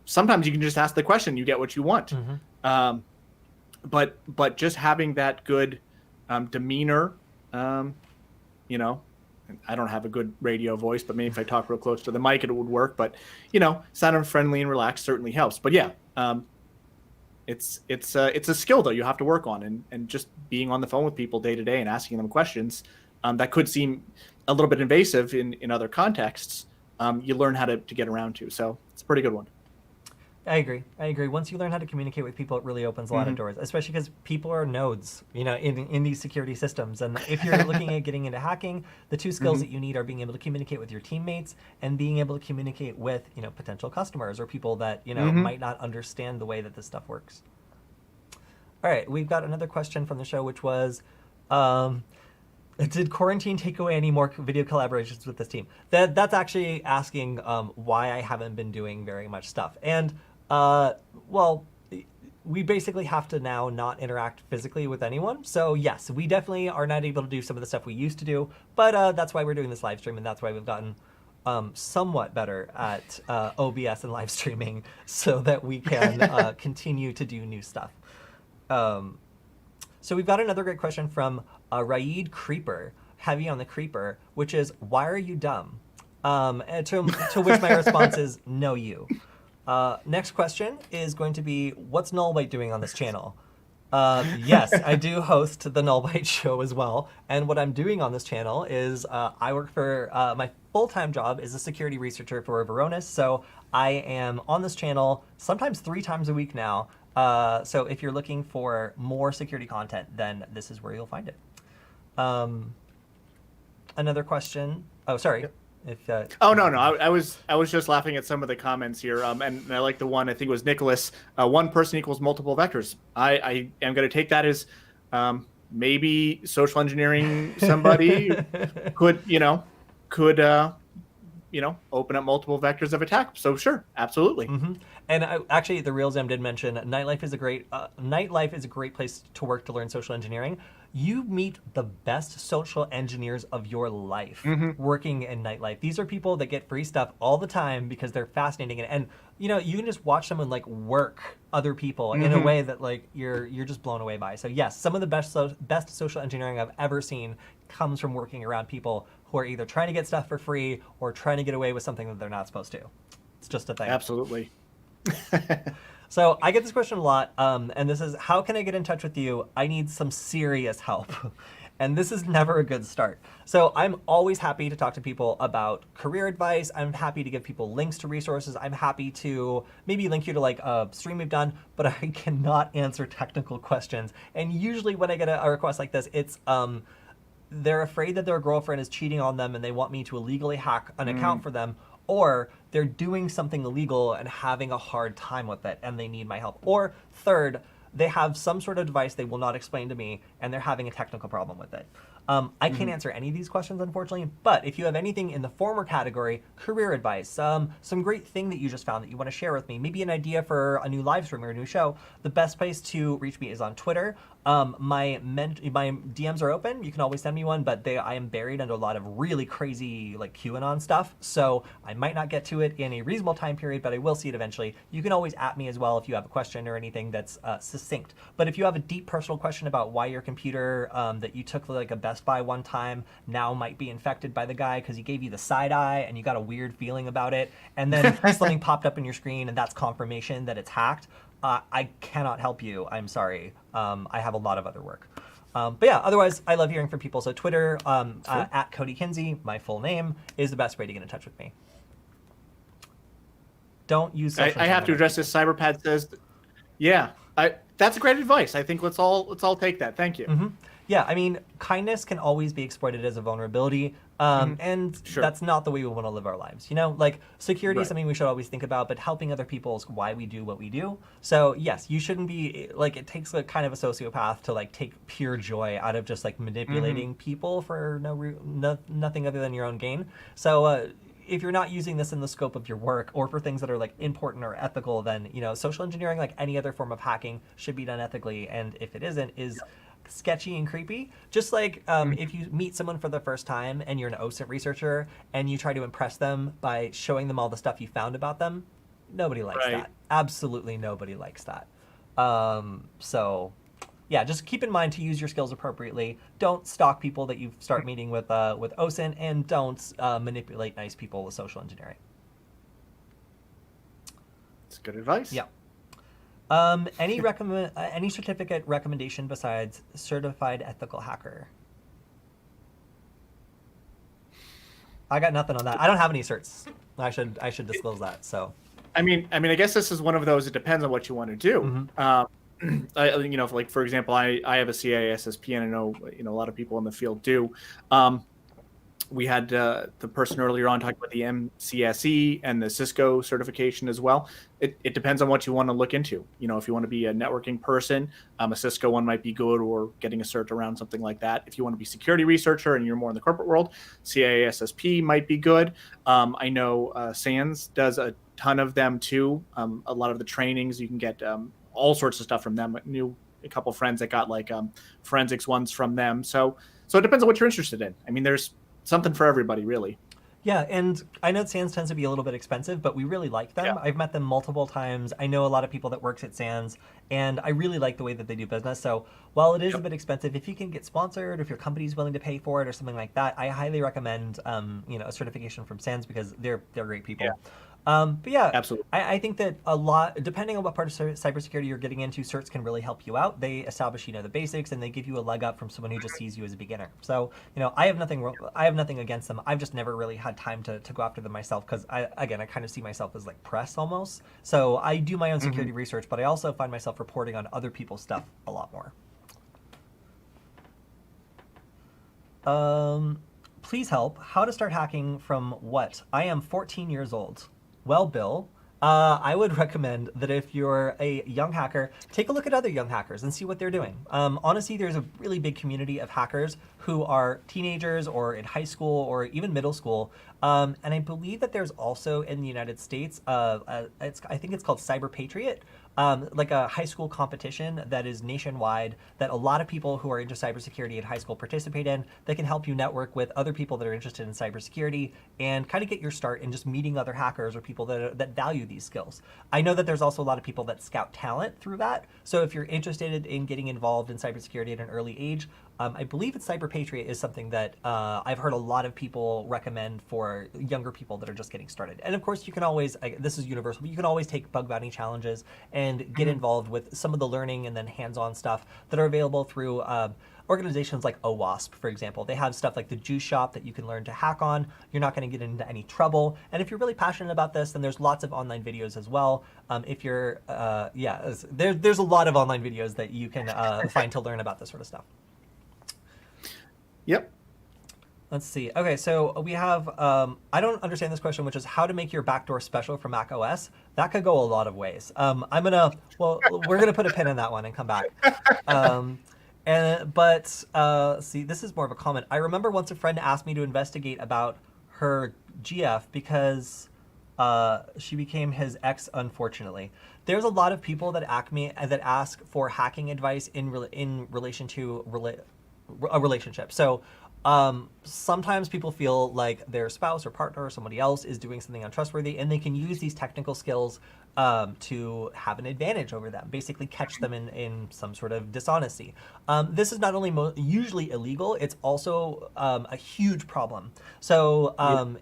Sometimes you can just ask the question, you get what you want. But just having that good demeanor, I don't have a good radio voice, but maybe if I talk real close to the mic, it would work. But sounding friendly and relaxed certainly helps. But yeah, it's a skill though you have to work on, and just being on the phone with people day to day and asking them questions that could seem a little bit invasive in other contexts, you learn how to get around to. So it's a pretty good one. I agree. Once you learn how to communicate with people, it really opens a lot of doors, especially because people are nodes, in these security systems. And if you're looking at getting into hacking, the two skills that you need are being able to communicate with your teammates and being able to communicate with, potential customers or people that, might not understand the way that this stuff works. All right, we've got another question from the show, which was, did quarantine take away any more video collaborations with this team? That's actually asking why I haven't been doing very much stuff. And, well, we basically have to now not interact physically with anyone. So yes, we definitely are not able to do some of the stuff we used to do, but that's why we're doing this live stream, and that's why we've gotten somewhat better at OBS and live streaming so that we can continue to do new stuff. So we've got another great question from Raid Creeper, heavy on the creeper, which is, why are you dumb? To which my response is, no you. Next question is going to be, what's Null Byte doing on this channel? Yes, I do host the Null Byte show as well. And what I'm doing on this channel is I work for my full-time job is a security researcher for Varonis. So I am on this channel sometimes 3 times a week now. So if you're looking for more security content, then this is where you'll find it. Another question. Oh, sorry. Yep. If, Oh no, I was just laughing at some of the comments here, and I like the one, I think it was Nicholas. One person equals multiple vectors. I am going to take that as maybe social engineering somebody could open up multiple vectors of attack. So sure, absolutely. Mm-hmm. And actually, the Real Zam did mention nightlife is a great place to work to learn social engineering. You meet the best social engineers of your life working in nightlife. These are people that get free stuff all the time because they're fascinating, and you can just watch someone like work other people in a way that like you're just blown away by. So yes, some of the best social engineering I've ever seen comes from working around people who are either trying to get stuff for free or trying to get away with something that they're not supposed to. It's just a thing. Absolutely. So I get this question a lot, and this is, how can I get in touch with you? I need some serious help. And this is never a good start. So I'm always happy to talk to people about career advice. I'm happy to give people links to resources. I'm happy to maybe link you to like a stream we've done, but I cannot answer technical questions. And usually when I get a request like this, it's they're afraid that their girlfriend is cheating on them and they want me to illegally hack an account for them, or they're doing something illegal and having a hard time with it and they need my help. Or third, they have some sort of device they will not explain to me and they're having a technical problem with it. I can't answer any of these questions, unfortunately, but if you have anything in the former category, career advice, some great thing that you just found that you want to share with me, maybe an idea for a new live stream or a new show, the best place to reach me is on Twitter. My DMs are open. You can always send me one, but I am buried under a lot of really crazy like QAnon stuff, so I might not get to it in a reasonable time period, but I will see it eventually. You can always at me as well if you have a question or anything that's succinct. But if you have a deep personal question about why your computer that you took like a Best Buy one time now might be infected by the guy because he gave you the side eye and you got a weird feeling about it, and then something popped up in your screen and that's confirmation that it's hacked, I cannot help you. I'm sorry. I have a lot of other work. But yeah, otherwise, I love hearing from people. So Twitter, at Kody Kinsey, my full name, is the best way to get in touch with me. Don't use social I have to address this. Cyberpad says, yeah, that's great advice. I think let's all take that. Thank you. Yeah, I mean, kindness can always be exploited as a vulnerability, and that's not the way we want to live our lives. Like security is something we should always think about, but helping other people is why we do what we do. So yes, you shouldn't be like, it takes like kind of a sociopath to like take pure joy out of just like manipulating people for nothing other than your own gain. So if you're not using this in the scope of your work or for things that are like important or ethical, then social engineering, like any other form of hacking, should be done ethically, and if it isn't, is sketchy and creepy. Just like if you meet someone for the first time and you're an OSINT researcher and you try to impress them by showing them all the stuff you found about them, nobody likes that. Absolutely nobody likes that. So yeah, just keep in mind to use your skills appropriately. Don't stalk people that you start meeting with OSINT, and don't manipulate nice people with social engineering. That's good advice. Yeah. Any certificate recommendation besides certified ethical hacker? I got nothing on that. I don't have any certs. I should disclose that. So, I mean, I guess this is one of those. It depends on what you want to do. Like for example, I have a CISSP, and I know a lot of people in the field do. We had the person earlier on talking about the MCSE and the Cisco certification as well. It depends on what you want to look into. If you want to be a networking person, a Cisco one might be good, or getting a cert around something like that. If you want to be a security researcher and you're more in the corporate world, CISSP might be good. I know SANS does a ton of them too. A lot of the trainings, you can get all sorts of stuff from them. I knew a couple of friends that got like forensics ones from them. So it depends on what you're interested in. I mean, there's something for everybody, really. Yeah, and I know SANS tends to be a little bit expensive, but we really like them. Yeah. I've met them multiple times. I know a lot of people that works at SANS, and I really like the way that they do business. So while it is a bit expensive, if you can get sponsored, or if your company's willing to pay for it or something like that, I highly recommend a certification from SANS, because they're great people. But yeah, Absolutely. I think that a lot, depending on what part of cybersecurity you're getting into, certs can really help you out. They establish, the basics, and they give you a leg up from someone who just sees you as a beginner. So, I have nothing against them. I've just never really had time to go after them myself because I kind of see myself as like press almost. So I do my own security research, but I also find myself reporting on other people's stuff a lot more. Please help. How to start hacking from what? I am 14 years old. Well, Bill, I would recommend that if you're a young hacker, take a look at other young hackers and see what they're doing. Honestly, there's a really big community of hackers who are teenagers or in high school or even middle school. And I believe that there's also in the United States, I think it's called Cyber Patriot, like a high school competition that is nationwide that a lot of people who are into cybersecurity in high school participate in. That can help you network with other people that are interested in cybersecurity and kind of get your start in just meeting other hackers or people that value these skills. I know that there's also a lot of people that scout talent through that. So if you're interested in getting involved in cybersecurity at an early age, I believe it's Cyber Patriot is something that I've heard a lot of people recommend for younger people that are just getting started. And of course, you can always, this is universal, but you can always take bug bounty challenges and get involved with some of the learning and then hands-on stuff that are available through organizations like OWASP, for example. They have stuff like the Juice Shop that you can learn to hack on. You're not going to get into any trouble. And if you're really passionate about this, then there's lots of online videos as well. If you're, there's a lot of online videos that you can find to learn about this sort of stuff. Yep. Let's see. Okay, so we have, I don't understand this question, which is how to make your backdoor special for Mac OS. That could go a lot of ways. We're going to put a pin in that one and come back. Let's see, this is more of a comment. I remember once a friend asked me to investigate about her GF because she became his ex, unfortunately. There's a lot of people that ask for hacking advice in relation to a relationship. So sometimes people feel like their spouse or partner or somebody else is doing something untrustworthy, and they can use these technical skills to have an advantage over them, basically catch them in some sort of dishonesty. This is not only usually illegal, it's also a huge problem. So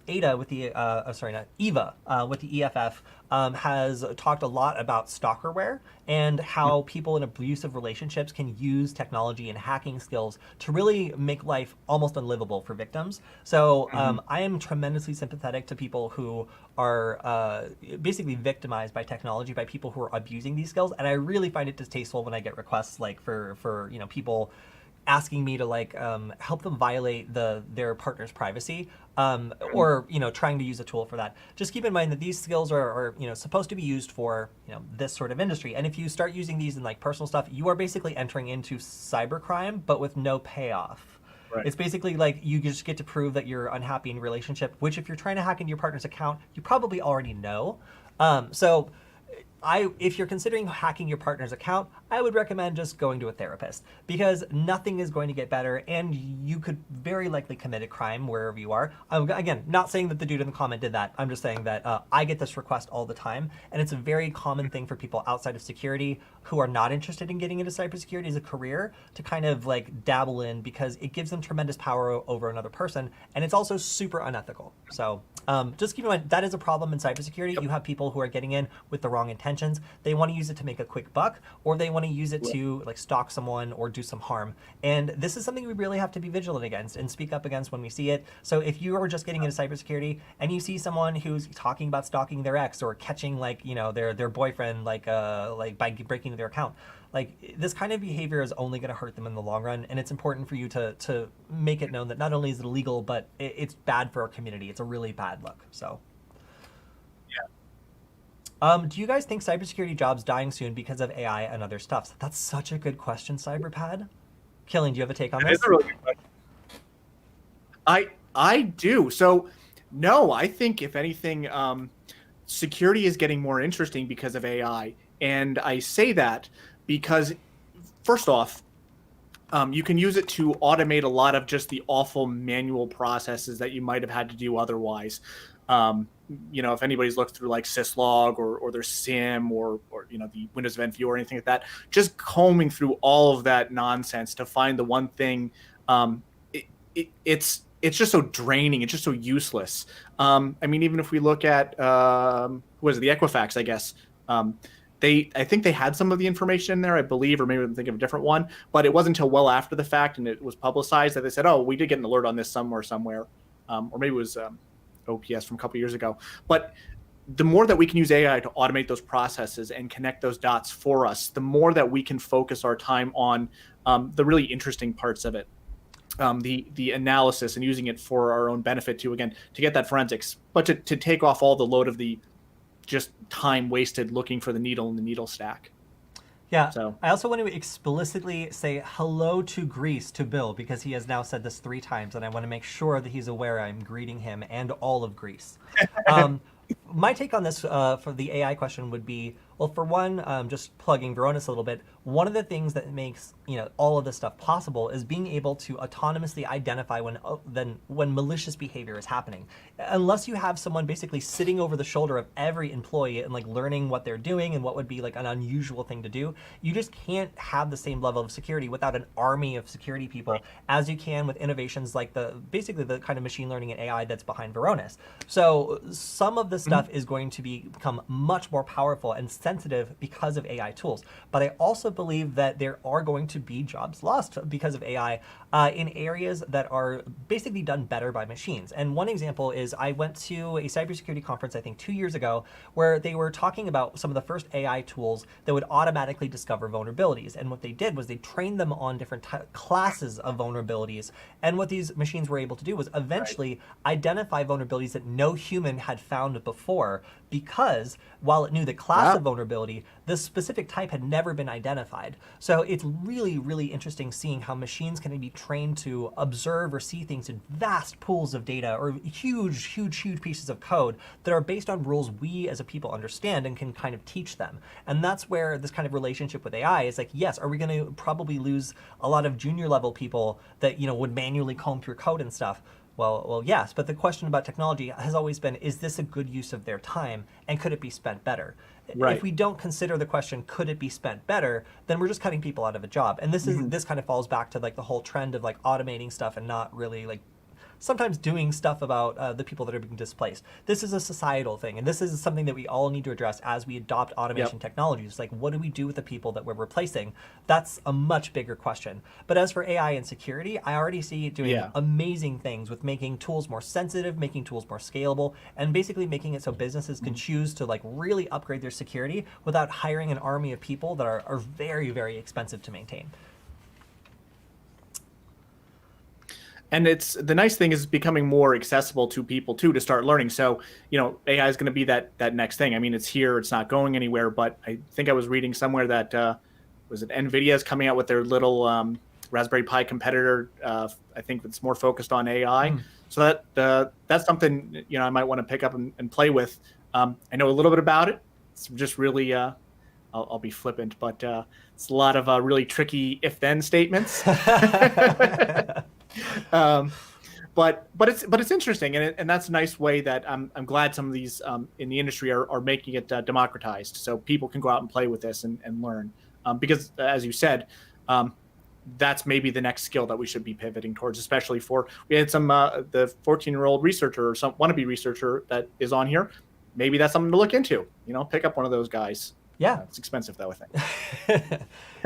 Eva with the EFF has talked a lot about stalkerware and how people in abusive relationships can use technology and hacking skills to really make life almost unlivable for victims. So I am tremendously sympathetic to people who are basically victimized by technology, by people who are abusing these skills. And I really find it distasteful when I get requests like for people asking me to help them violate their partner's privacy, or trying to use a tool for that. Just keep in mind that these skills are supposed to be used for this sort of industry. And if you start using these in like personal stuff, you are basically entering into cybercrime, but with no payoff. Right. It's basically like you just get to prove that you're unhappy in a relationship, which if you're trying to hack into your partner's account, you probably already know. If you're considering hacking your partner's account, I would recommend just going to a therapist, because nothing is going to get better, and you could very likely commit a crime wherever you are. Again, not saying that the dude in the comment did that. I'm just saying that I get this request all the time, and it's a very common thing for people outside of security who are not interested in getting into cybersecurity as a career to kind of like dabble in, because it gives them tremendous power over another person, and it's also super unethical. So just keep in mind that is a problem in cybersecurity. Yep. You have people who are getting in with the wrong intentions. They want to use it to make a quick buck, or they want to use it to like stalk someone or do some harm. And this is something we really have to be vigilant against and speak up against when we see it. So if you are just getting into cybersecurity and you see someone who's talking about stalking their ex or catching their boyfriend by breaking their account, like this kind of behavior is only going to hurt them in the long run. And it's important for you to make it known that not only is it illegal, but it's bad for our community. It's a really bad look. So. Do you guys think cybersecurity jobs dying soon because of AI and other stuff? That's such a good question, Cyberpad. Kilian, do you have a take on this? It's a really good question. I do. So, no, I think if anything, security is getting more interesting because of AI. And I say that because, first off, you can use it to automate a lot of just the awful manual processes that you might have had to do otherwise. If anybody's looked through like syslog or their SIM or the Windows Event Viewer or anything like that, just combing through all of that nonsense to find the one thing, it's it's just so draining. It's just so useless. I mean, even if we look at who was it, the Equifax, I guess. I think they had some of the information in there, I believe, or maybe I'm thinking of a different one. But it wasn't until well after the fact, and it was publicized that they said, "Oh, we did get an alert on this somewhere," or maybe it was OPS from a couple years ago. But the more that we can use AI to automate those processes and connect those dots for us, the more that we can focus our time on the really interesting parts of it. The analysis and using it for our own benefit to get that forensics, but to take off all the load of the just time wasted looking for the needle in the needle stack. Yeah. So I also want to explicitly say hello to Greece to Bill, because he has now said this 3 times, and I want to make sure that he's aware I'm greeting him and all of Greece. My take on this for the AI question would be, well, for one, just plugging Varonis a little bit, one of the things that makes all of this stuff possible is being able to autonomously identify when malicious behavior is happening. Unless you have someone basically sitting over the shoulder of every employee and like learning what they're doing and what would be like an unusual thing to do, you just can't have the same level of security without an army of security people as you can with innovations like basically the kind of machine learning and AI that's behind Varonis. So some of this stuff is going to become much more powerful and sensitive because of AI tools. But I also believe that there are going to be jobs lost because of AI in areas that are basically done better by machines. And one example is I went to a cybersecurity conference, I think 2 years ago, where they were talking about some of the first AI tools that would automatically discover vulnerabilities. And what they did was they trained them on different classes of vulnerabilities. And what these machines were able to do was eventually identify vulnerabilities that no human had found before, because while it knew the class of vulnerability, the specific type had never been identified. So it's really, really interesting seeing how machines can be trained to observe or see things in vast pools of data or huge, huge, huge pieces of code that are based on rules we as a people understand and can kind of teach them. And that's where this kind of relationship with AI is like, yes, are we going to probably lose a lot of junior level people that would manually comb through code and stuff? Well, yes, but the question about technology has always been, is this a good use of their time, and could it be spent better? Right. If we don't consider the question, could it be spent better, then we're just cutting people out of a job. And this kind of falls back to like the whole trend of like automating stuff and not really like sometimes doing stuff about the people that are being displaced. This is a societal thing, and this is something that we all need to address as we adopt automation technologies. Like, what do we do with the people that we're replacing? That's a much bigger question. But as for AI and security, I already see it doing amazing things with making tools more sensitive, making tools more scalable, and basically making it so businesses can choose to like really upgrade their security without hiring an army of people that are very, very expensive to maintain. And it's the nice thing is it's becoming more accessible to people too to start learning. So, AI is going to be that next thing. I mean, it's here, it's not going anywhere, but I think I was reading somewhere that was it NVIDIA is coming out with their little Raspberry Pi competitor. I think it's more focused on AI. So that's something, I might want to pick up and play with. I know a little bit about it. It's just really, I'll be flippant, but it's a lot of really tricky if-then statements. But it's interesting, and that's a nice way that I'm glad some of these in the industry are making it democratized, so people can go out and play with this and learn. Because as you said, that's maybe the next skill that we should be pivoting towards, especially we had some the 14-year-old researcher or some wannabe researcher that is on here. Maybe that's something to look into. Pick up one of those guys. Yeah. It's expensive though, I think.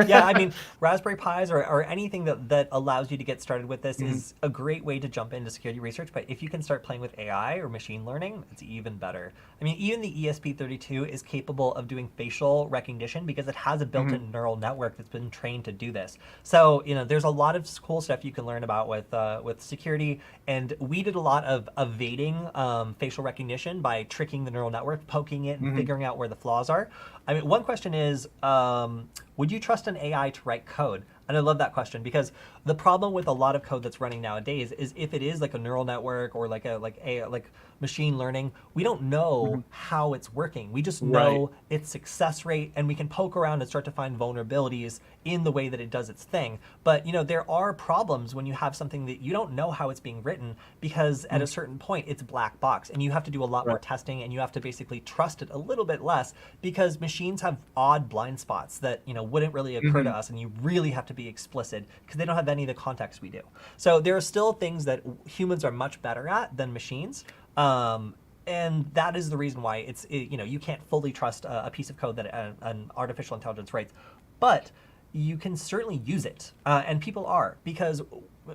Yeah, I mean, Raspberry Pis or anything that allows you to get started with this is a great way to jump into security research. But if you can start playing with AI or machine learning, it's even better. I mean, even the ESP32 is capable of doing facial recognition because it has a built-in neural network that's been trained to do this. So, there's a lot of cool stuff you can learn about with security. And we did a lot of evading facial recognition by tricking the neural network, poking it, and figuring out where the flaws are. I mean, one question is, would you trust an AI to write code? And I love that question because the problem with a lot of code that's running nowadays is if it is like a neural network or like machine learning, we don't know how it's working. We just know its success rate, and we can poke around and start to find vulnerabilities in the way that it does its thing. But there are problems when you have something that you don't know how it's being written, because at a certain point it's black box, and you have to do a lot more testing, and you have to basically trust it a little bit less because machines have odd blind spots that wouldn't really occur to us, and you really have to be explicit because they don't have any of the context we do. So there are still things that humans are much better at than machines. And that is the reason why you can't fully trust a piece of code that an artificial intelligence writes. But you can certainly use it, and people are, because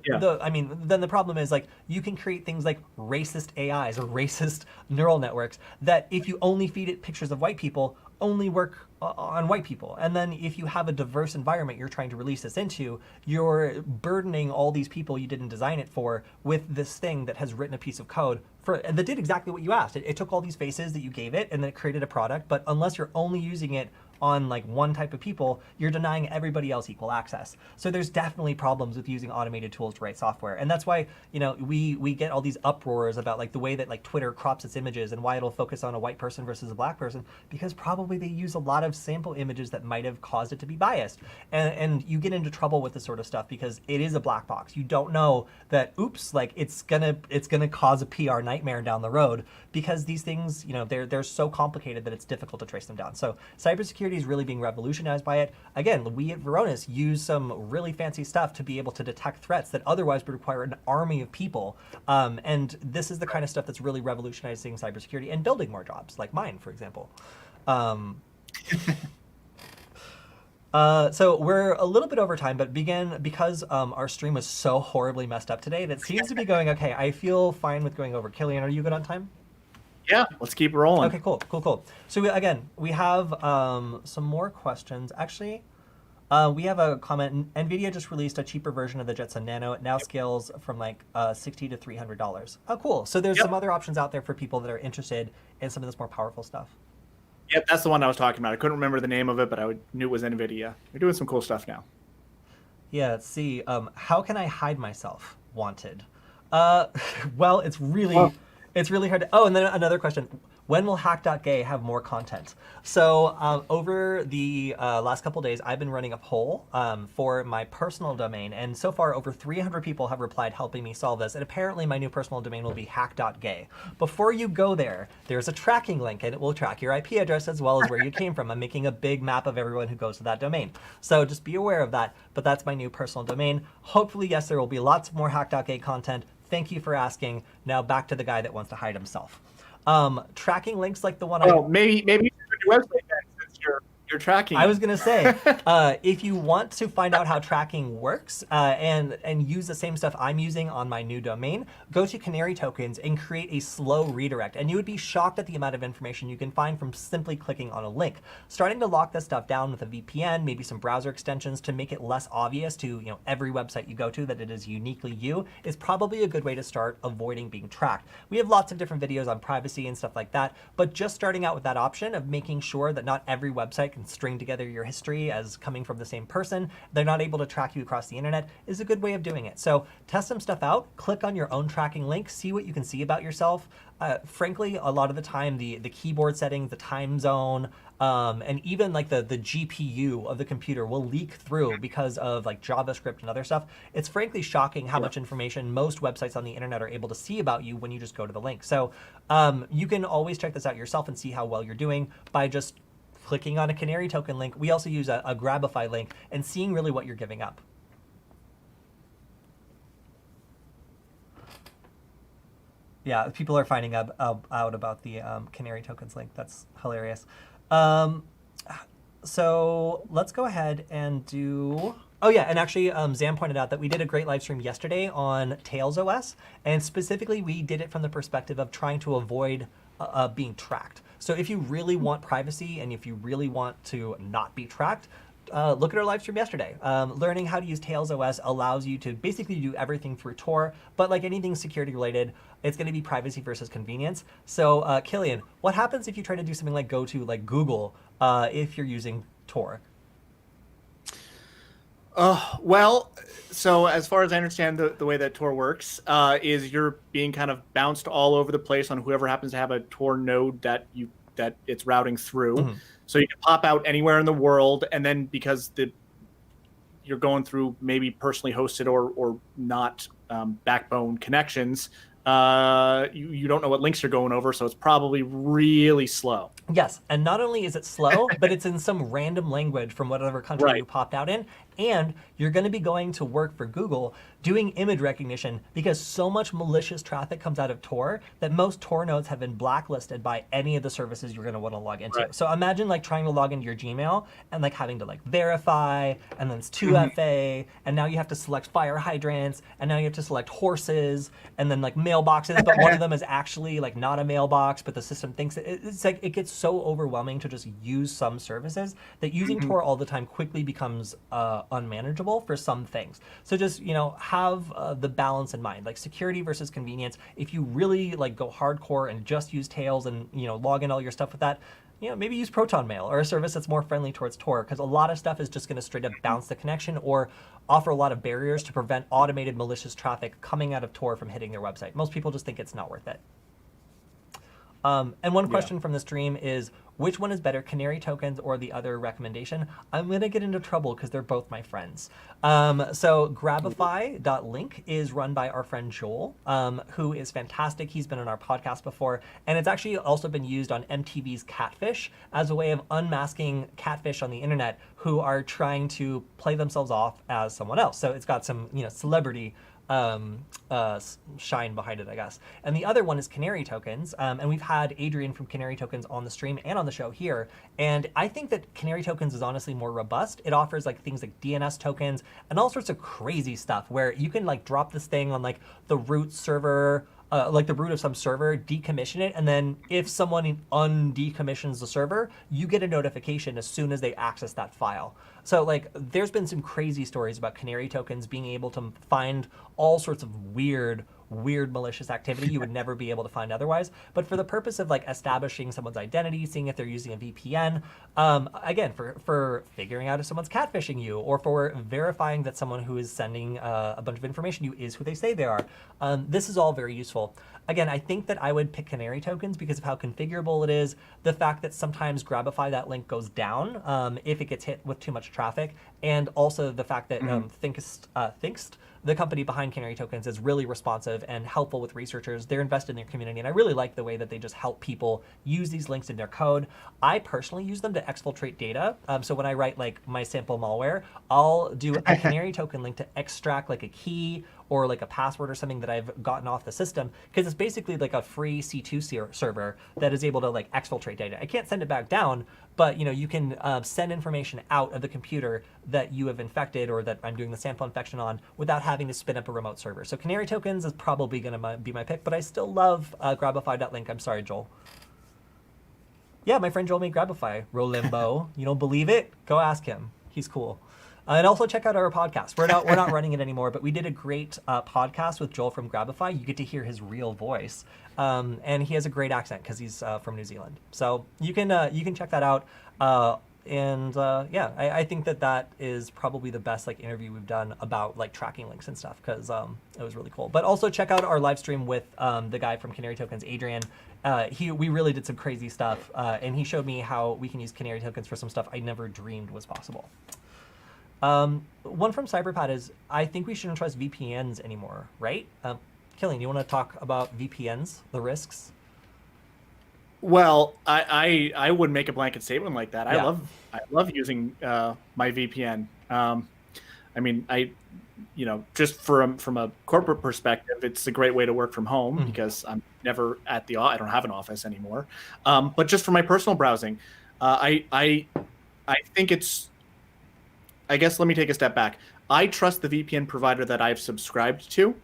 then the problem is, like, you can create things like racist AIs or racist neural networks that, if you only feed it pictures of white people, only work on white people. And then if you have a diverse environment you're trying to release this into, you're burdening all these people you didn't design it for with this thing that has written a piece of code that did exactly what you asked. It took all these faces that you gave it and then it created a product, but unless you're only using it on like one type of people, you're denying everybody else equal access. So there's definitely problems with using automated tools to write software. And that's why, we get all these uproars about like the way that like Twitter crops its images and why it'll focus on a white person versus a black person, because probably they use a lot of sample images that might have caused it to be biased. And you get into trouble with this sort of stuff because it is a black box. You don't know that, oops, like it's gonna cause a PR nightmare down the road, because these things, they're so complicated that it's difficult to trace them down. So cybersecurity is really being revolutionized by it. Again, we at Varonis use some really fancy stuff to be able to detect threats that otherwise would require an army of people. And this is the kind of stuff that's really revolutionizing cybersecurity and building more jobs, like mine, for example. So we're a little bit over time, but because our stream was so horribly messed up today, and it seems to be going okay. I feel fine with going over. Kilian, are you good on time? Yeah, let's keep rolling. Okay, cool. So we have some more questions. Actually, we have a comment. NVIDIA just released a cheaper version of the Jetson Nano. It now scales from like $60 to $300. Oh, cool. So there's some other options out there for people that are interested in some of this more powerful stuff. Yep, that's the one I was talking about. I couldn't remember the name of it, but I knew it was NVIDIA. They're doing some cool stuff now. Yeah, let's see. How can I hide myself? Wanted. Well, it's really hard to... Oh, and then another question. When will hack.gay have more content? So over the last couple days, I've been running a poll for my personal domain, and so far over 300 people have replied helping me solve this, and apparently my new personal domain will be hack.gay. Before you go there, there's a tracking link, and it will track your IP address as well as where you came from. I'm making a big map of everyone who goes to that domain. So just be aware of that, but that's my new personal domain. Hopefully, yes, there will be lots more hack.gay content. Thank you for asking. Now back to the guy that wants to hide himself. Tracking links like the one maybe you should do your website then, since you're tracking. I was gonna say, if you want to find out how tracking works and use the same stuff I'm using on my new domain, go to Canary tokens and create a slow redirect. And you would be shocked at the amount of information you can find from simply clicking on a link. Starting to lock this stuff down with a VPN, maybe some browser extensions to make it less obvious to every website you go to that it is uniquely you, is probably a good way to start avoiding being tracked. We have lots of different videos on privacy and stuff like that, but just starting out with that option of making sure that not every website can string together your history as coming from the same person, they're not able to track you across the internet, is a good way of doing it. So test some stuff out, click on your own tracking link, see what you can see about yourself. Frankly, a lot of the time, the keyboard settings, the time zone, and even like the GPU of the computer will leak through because of like JavaScript and other stuff. It's frankly shocking how much information most websites on the internet are able to see about you when you just go to the link. So you can always check this out yourself and see how well you're doing by just clicking on a Canary token link. We also use a Grabify link and seeing really what you're giving up. Yeah, people are finding out about the Canary tokens link. That's hilarious. So let's go ahead and do... Oh yeah, and actually Zam pointed out that we did a great live stream yesterday on Tails OS, and specifically we did it from the perspective of trying to avoid being tracked. So if you really want privacy and if you really want to not be tracked, look at our live stream yesterday. Learning how to use Tails OS allows you to basically do everything through Tor, but like anything security related, it's going to be privacy versus convenience. So Kilian, what happens if you try to do something like go to like Google if you're using Tor? Well, so as far as I understand the way that Tor works, is you're being kind of bounced all over the place on whoever happens to have a Tor node that it's routing through. Mm-hmm. So you can pop out anywhere in the world, and then because you're going through maybe personally hosted or not backbone connections, you don't know what links you're going over, so it's probably really slow. Yes, and not only is it slow, but it's in some random language from whatever country you popped out in, And you're going to be going to work for Google doing image recognition because so much malicious traffic comes out of Tor that most Tor nodes have been blacklisted by any of the services you're going to want to log into. Right. So imagine like trying to log into your Gmail and like having to like verify, and then it's 2FA, and now you have to select fire hydrants, and now you have to select horses, and then like mailboxes, but one of them is actually like not a mailbox, but the system thinks it's like, it gets so overwhelming to just use some services that using Tor all the time quickly becomes unmanageable for some things. So just, you know, have the balance in mind, like security versus convenience. If you really like go hardcore and just use Tails and, you know, log in all your stuff with that, you know, maybe use Proton Mail or a service that's more friendly towards Tor, because a lot of stuff is just going to straight up bounce the connection or offer a lot of barriers to prevent automated malicious traffic coming out of Tor from hitting their website. Most people just think it's not worth it. And one question from the stream is, which one is better, Canary tokens or the other recommendation? I'm going to get into trouble because they're both my friends. So Grabify.link is run by our friend Joel, who is fantastic. He's been on our podcast before, and it's actually also been used on MTV's Catfish as a way of unmasking catfish on the internet who are trying to play themselves off as someone else. So it's got some, you know, celebrity shine behind it, I guess. And the other one is Canary tokens, and we've had Adrian from Canary tokens on the stream and on the show here, and I think that Canary tokens is honestly more robust. It offers like things like DNS tokens and all sorts of crazy stuff where you can like drop this thing on like the root server, like the root of some server, decommission it, and then if someone undecommissions the server, you get a notification as soon as they access that file. So like there's been some crazy stories about Canary tokens being able to find all sorts of weird malicious activity you would never be able to find otherwise. But for the purpose of like establishing someone's identity, seeing if they're using a VPN, again, for figuring out if someone's catfishing you, or for verifying that someone who is sending a bunch of information to you is who they say they are, this is all very useful. Again, I think that I would pick Canary tokens because of how configurable it is, the fact that sometimes Grabify, that link goes down if it gets hit with too much traffic, and also the fact that Thinkst, the company behind Canary tokens, is really responsive and helpful with researchers. They're invested in their community, and I really like the way that they just help people use these links in their code. I personally use them to exfiltrate data. So when I write like my sample malware, I'll do a Canary token link to extract like a key or like a password or something that I've gotten off the system, because it's basically like a free C2 server that is able to like exfiltrate data. I can't send it back down, but you know, you can send information out of the computer that you have infected or that I'm doing the sample infection on without having to spin up a remote server. So Canary tokens is probably going to be my pick, but I still love Grabify.link. I'm sorry, Joel. Yeah, my friend Joel made Grabify. Rolimbo. You don't believe it? Go ask him. He's cool. And also check out our podcast. We're not running it anymore, but we did a great podcast with Joel from Grabify. You get to hear his real voice, and he has a great accent because he's from New Zealand. So you can check that out. I think that is probably the best like interview we've done about like tracking links and stuff, because it was really cool. But also check out our live stream with the guy from Canary Tokens, Adrian. We really did some crazy stuff, and he showed me how we can use Canary tokens for some stuff I never dreamed was possible. One from Cyberpad is, I think we shouldn't trust VPNs anymore, right? Kilian, you want to talk about VPNs, the risks? Well, I would make a blanket statement like that. Yeah. I love using my VPN. I mean, just from a corporate perspective, it's a great way to work from home because I'm never I don't have an office anymore. But just for my personal browsing, I think it's. I guess let me take a step back. I trust the VPN provider that I've subscribed to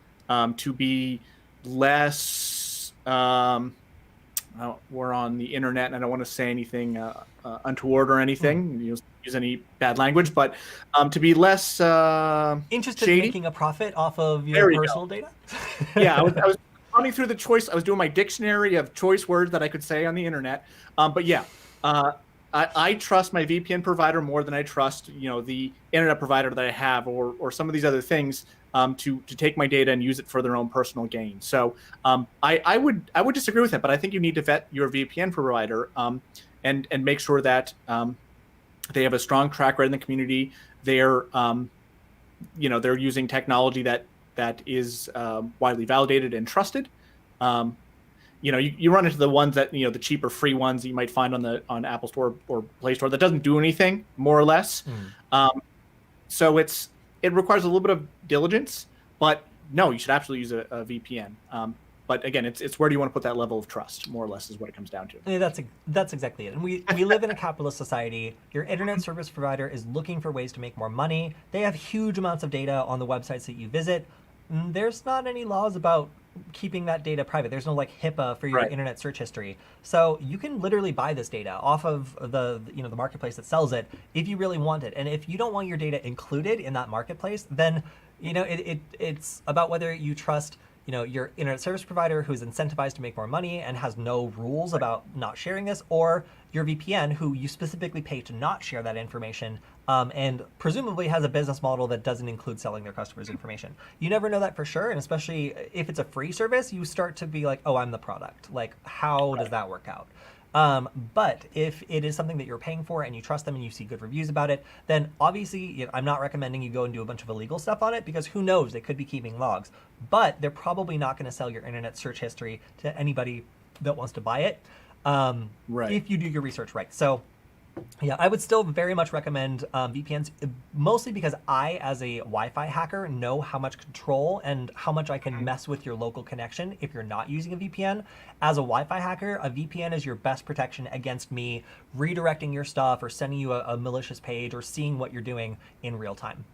be less. We're on the internet, and I don't want to say anything untoward or anything. Use any bad language, but to be less interested shady. in making a profit off of your personal data. Yeah, I was running through the choice. I was doing my dictionary of choice words that I could say on the internet. But yeah. I trust my VPN provider more than I trust, the internet provider that I have, or some of these other things to take my data and use it for their own personal gain. So I would disagree with it, but I think you need to vet your VPN provider and make sure that they have a strong track record in the community. They're they're using technology that is widely validated and trusted. You run into the ones that, the cheaper free ones that you might find on Apple Store or Play Store that doesn't do anything, more or less. So it requires a little bit of diligence, but no, you should absolutely use a VPN. But again, it's where do you want to put that level of trust, more or less, is what it comes down to. Yeah, that's exactly it. And we live in a capitalist society. Your internet service provider is looking for ways to make more money. They have huge amounts of data on the websites that you visit. There's not any laws about keeping that data private. There's no like HIPAA for your internet search history. So you can literally buy this data off of the marketplace that sells it if you really want it. And if you don't want your data included in that marketplace, then it's about whether you trust your internet service provider who's incentivized to make more money and has no rules about not sharing this, or your VPN who you specifically pay to not share that information, and presumably has a business model that doesn't include selling their customers information. You never know that for sure, and especially if it's a free service, you start to be like, oh, I'm the product. Like, how does that work out? But if it is something that you're paying for and you trust them and you see good reviews about it, then obviously I'm not recommending you go and do a bunch of illegal stuff on it, because who knows, they could be keeping logs. But they're probably not going to sell your internet search history to anybody that wants to buy it, if you do your research right. So yeah, I would still very much recommend VPNs, mostly because I, as a Wi-Fi hacker, know how much control and how much I can mess with your local connection if you're not using a VPN. As a Wi-Fi hacker, a VPN is your best protection against me redirecting your stuff or sending you a malicious page or seeing what you're doing in real time.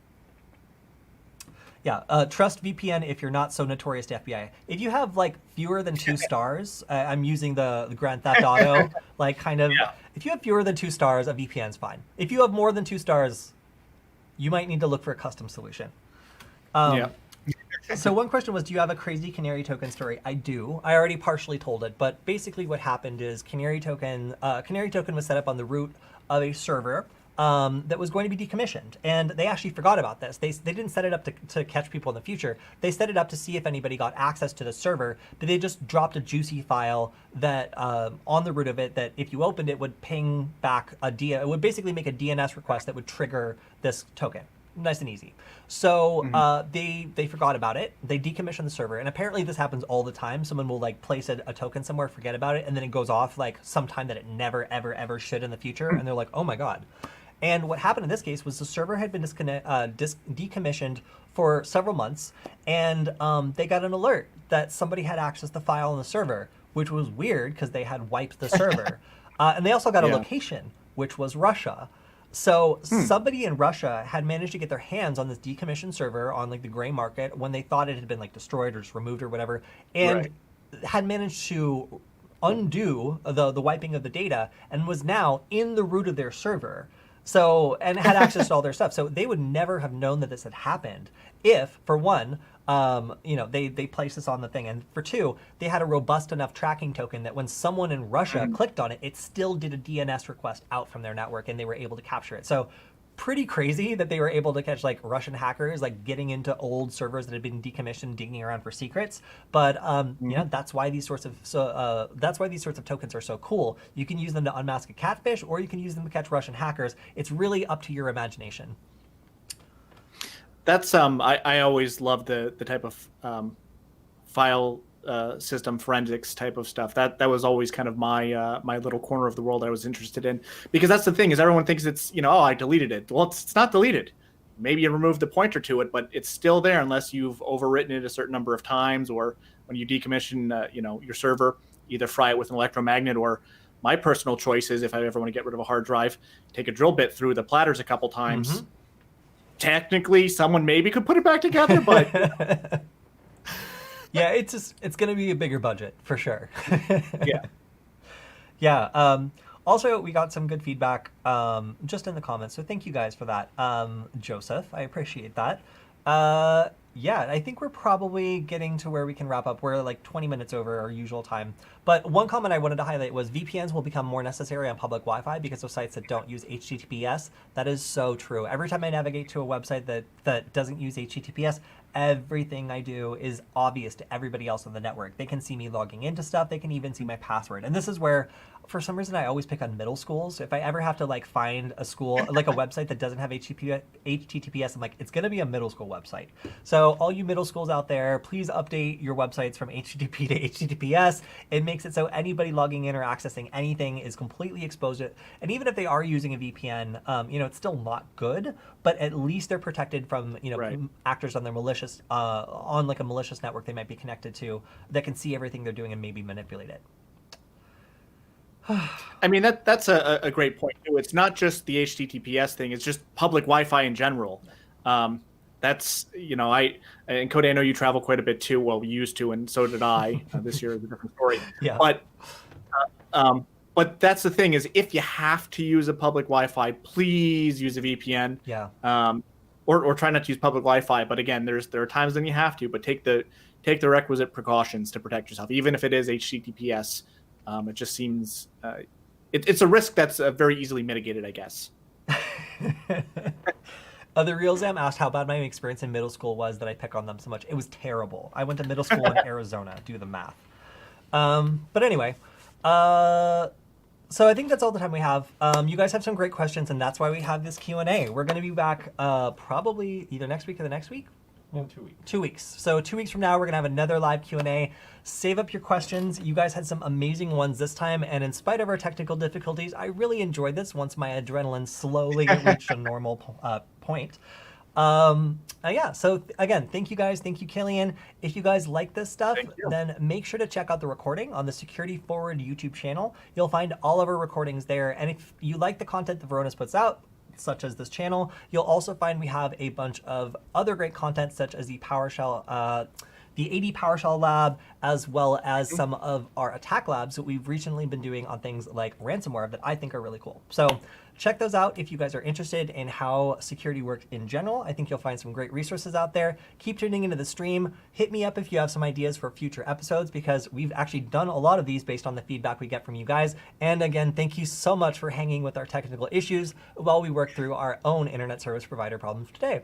Yeah, trust VPN if you're not so notorious to FBI. If you have like fewer than 2 stars, I'm using the Grand Theft Auto, like kind of, if you have fewer than 2 stars, a VPN's fine. If you have more than 2 stars, you might need to look for a custom solution. So one question was, do you have a crazy Canary token story? I do. I already partially told it, but basically what happened is Canary token was set up on the root of a server that was going to be decommissioned, and they actually forgot about this. They didn't set it up to catch people in the future. They set it up to see if anybody got access to the server, but they just dropped a juicy file that on the root of it that if you opened it would ping back it would basically make a DNS request that would trigger this token. Nice and easy. So they forgot about it. They decommissioned the server, and apparently this happens all the time. Someone will like place a token somewhere, forget about it, and then it goes off like sometime that it never ever ever should in the future, and they're like, oh my god. And what happened in this case was the server had been decommissioned for several months, and they got an alert that somebody had accessed the file on the server, which was weird because they had wiped the server. And they also got a location, which was Russia. So somebody in Russia had managed to get their hands on this decommissioned server on like the gray market when they thought it had been like destroyed or just removed or whatever, and had managed to undo the wiping of the data and was now in the root of their server. So, and had access to all their stuff. So they would never have known that this had happened if, for one, they placed this on the thing. And for two, they had a robust enough tracking token that when someone in Russia clicked on it, it still did a DNS request out from their network and they were able to capture it. So pretty crazy that they were able to catch like Russian hackers like getting into old servers that had been decommissioned, digging around for secrets. But that's why these sorts of tokens are so cool. You can use them to unmask a catfish, or you can use them to catch Russian hackers. It's really up to your imagination. That's I always love the type of file system forensics type of stuff. That was always kind of my my little corner of the world I was interested in, because that's the thing is everyone thinks it's oh, I deleted it. Well, it's not deleted. Maybe you removed the pointer to it, but it's still there unless you've overwritten it a certain number of times, or when you decommission your server, either fry it with an electromagnet, or my personal choice is if I ever want to get rid of a hard drive, take a drill bit through the platters a couple times. Technically someone maybe could put it back together, but yeah, it's going to be a bigger budget for sure. Also, we got some good feedback just in the comments, so thank you guys for that. Joseph, I appreciate that. I think we're probably getting to where we can wrap up. We're like 20 minutes over our usual time. But one comment I wanted to highlight was VPNs will become more necessary on public Wi-Fi because of sites that don't use HTTPS. That is so true. Every time I navigate to a website that doesn't use HTTPS, everything I do is obvious to everybody else on the network. They can see me logging into stuff. They can even see my password. And this is where, for some reason, I always pick on middle schools. If I ever have to like find a school, like a website that doesn't have HTTPS, I'm like, it's going to be a middle school website. So all you middle schools out there, please update your websites from HTTP to HTTPS. It makes it so anybody logging in or accessing anything is completely exposed to it. And even if they are using a VPN, it's still not good, but at least they're protected from, Right. actors on their malicious, on like a malicious network they might be connected to that can see everything they're doing and maybe manipulate it. I mean, that's a great point too. It's not just the HTTPS thing; it's just public Wi-Fi in general. That's and Kody, I know you travel quite a bit too. Well, we used to, and so did I. This year is a different story. Yeah. But that's the thing is, if you have to use a public Wi-Fi, please use a VPN. Yeah. Or try not to use public Wi-Fi. But again, there are times when you have to. But take the requisite precautions to protect yourself, even if it is HTTPS. It just seems it's a risk that's very easily mitigated, I guess. The Real Zam asked how bad my experience in middle school was that I pick on them so much. It was terrible. I went to middle school in Arizona. Do the math. But anyway, so I think that's all the time we have. You guys have some great questions, and that's why we have this Q&A. We're going to be back probably either next week or the next week. In 2 weeks. 2 weeks. So 2 weeks from now, we're going to have another live Q&A. Save up your questions. You guys had some amazing ones this time, and in spite of our technical difficulties, I really enjoyed this once my adrenaline slowly reached a normal point. Yeah, so again, thank you guys. Thank you, Kilian. If you guys like this stuff, then make sure to check out the recording on the Security Forward YouTube channel. You'll find all of our recordings there. And if you like the content that Varonis puts out, such as this channel, you'll also find we have a bunch of other great content, such as the PowerShell, the AD PowerShell lab, as well as some of our attack labs that we've recently been doing on things like ransomware that I think are really cool. So check those out if you guys are interested in how security works in general. I think you'll find some great resources out there. Keep tuning into the stream. Hit me up if you have some ideas for future episodes, because we've actually done a lot of these based on the feedback we get from you guys. And again, thank you so much for hanging with our technical issues while we work through our own internet service provider problems today.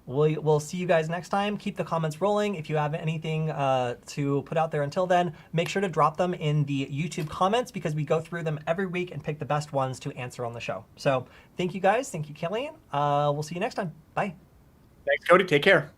We'll see you guys next time. Keep the comments rolling. If you have anything to put out there until then, make sure to drop them in the YouTube comments, because we go through them every week and pick the best ones to answer on the show. So thank you guys. Thank you, Kilian. We'll see you next time. Bye. Thanks, Kody. Take care.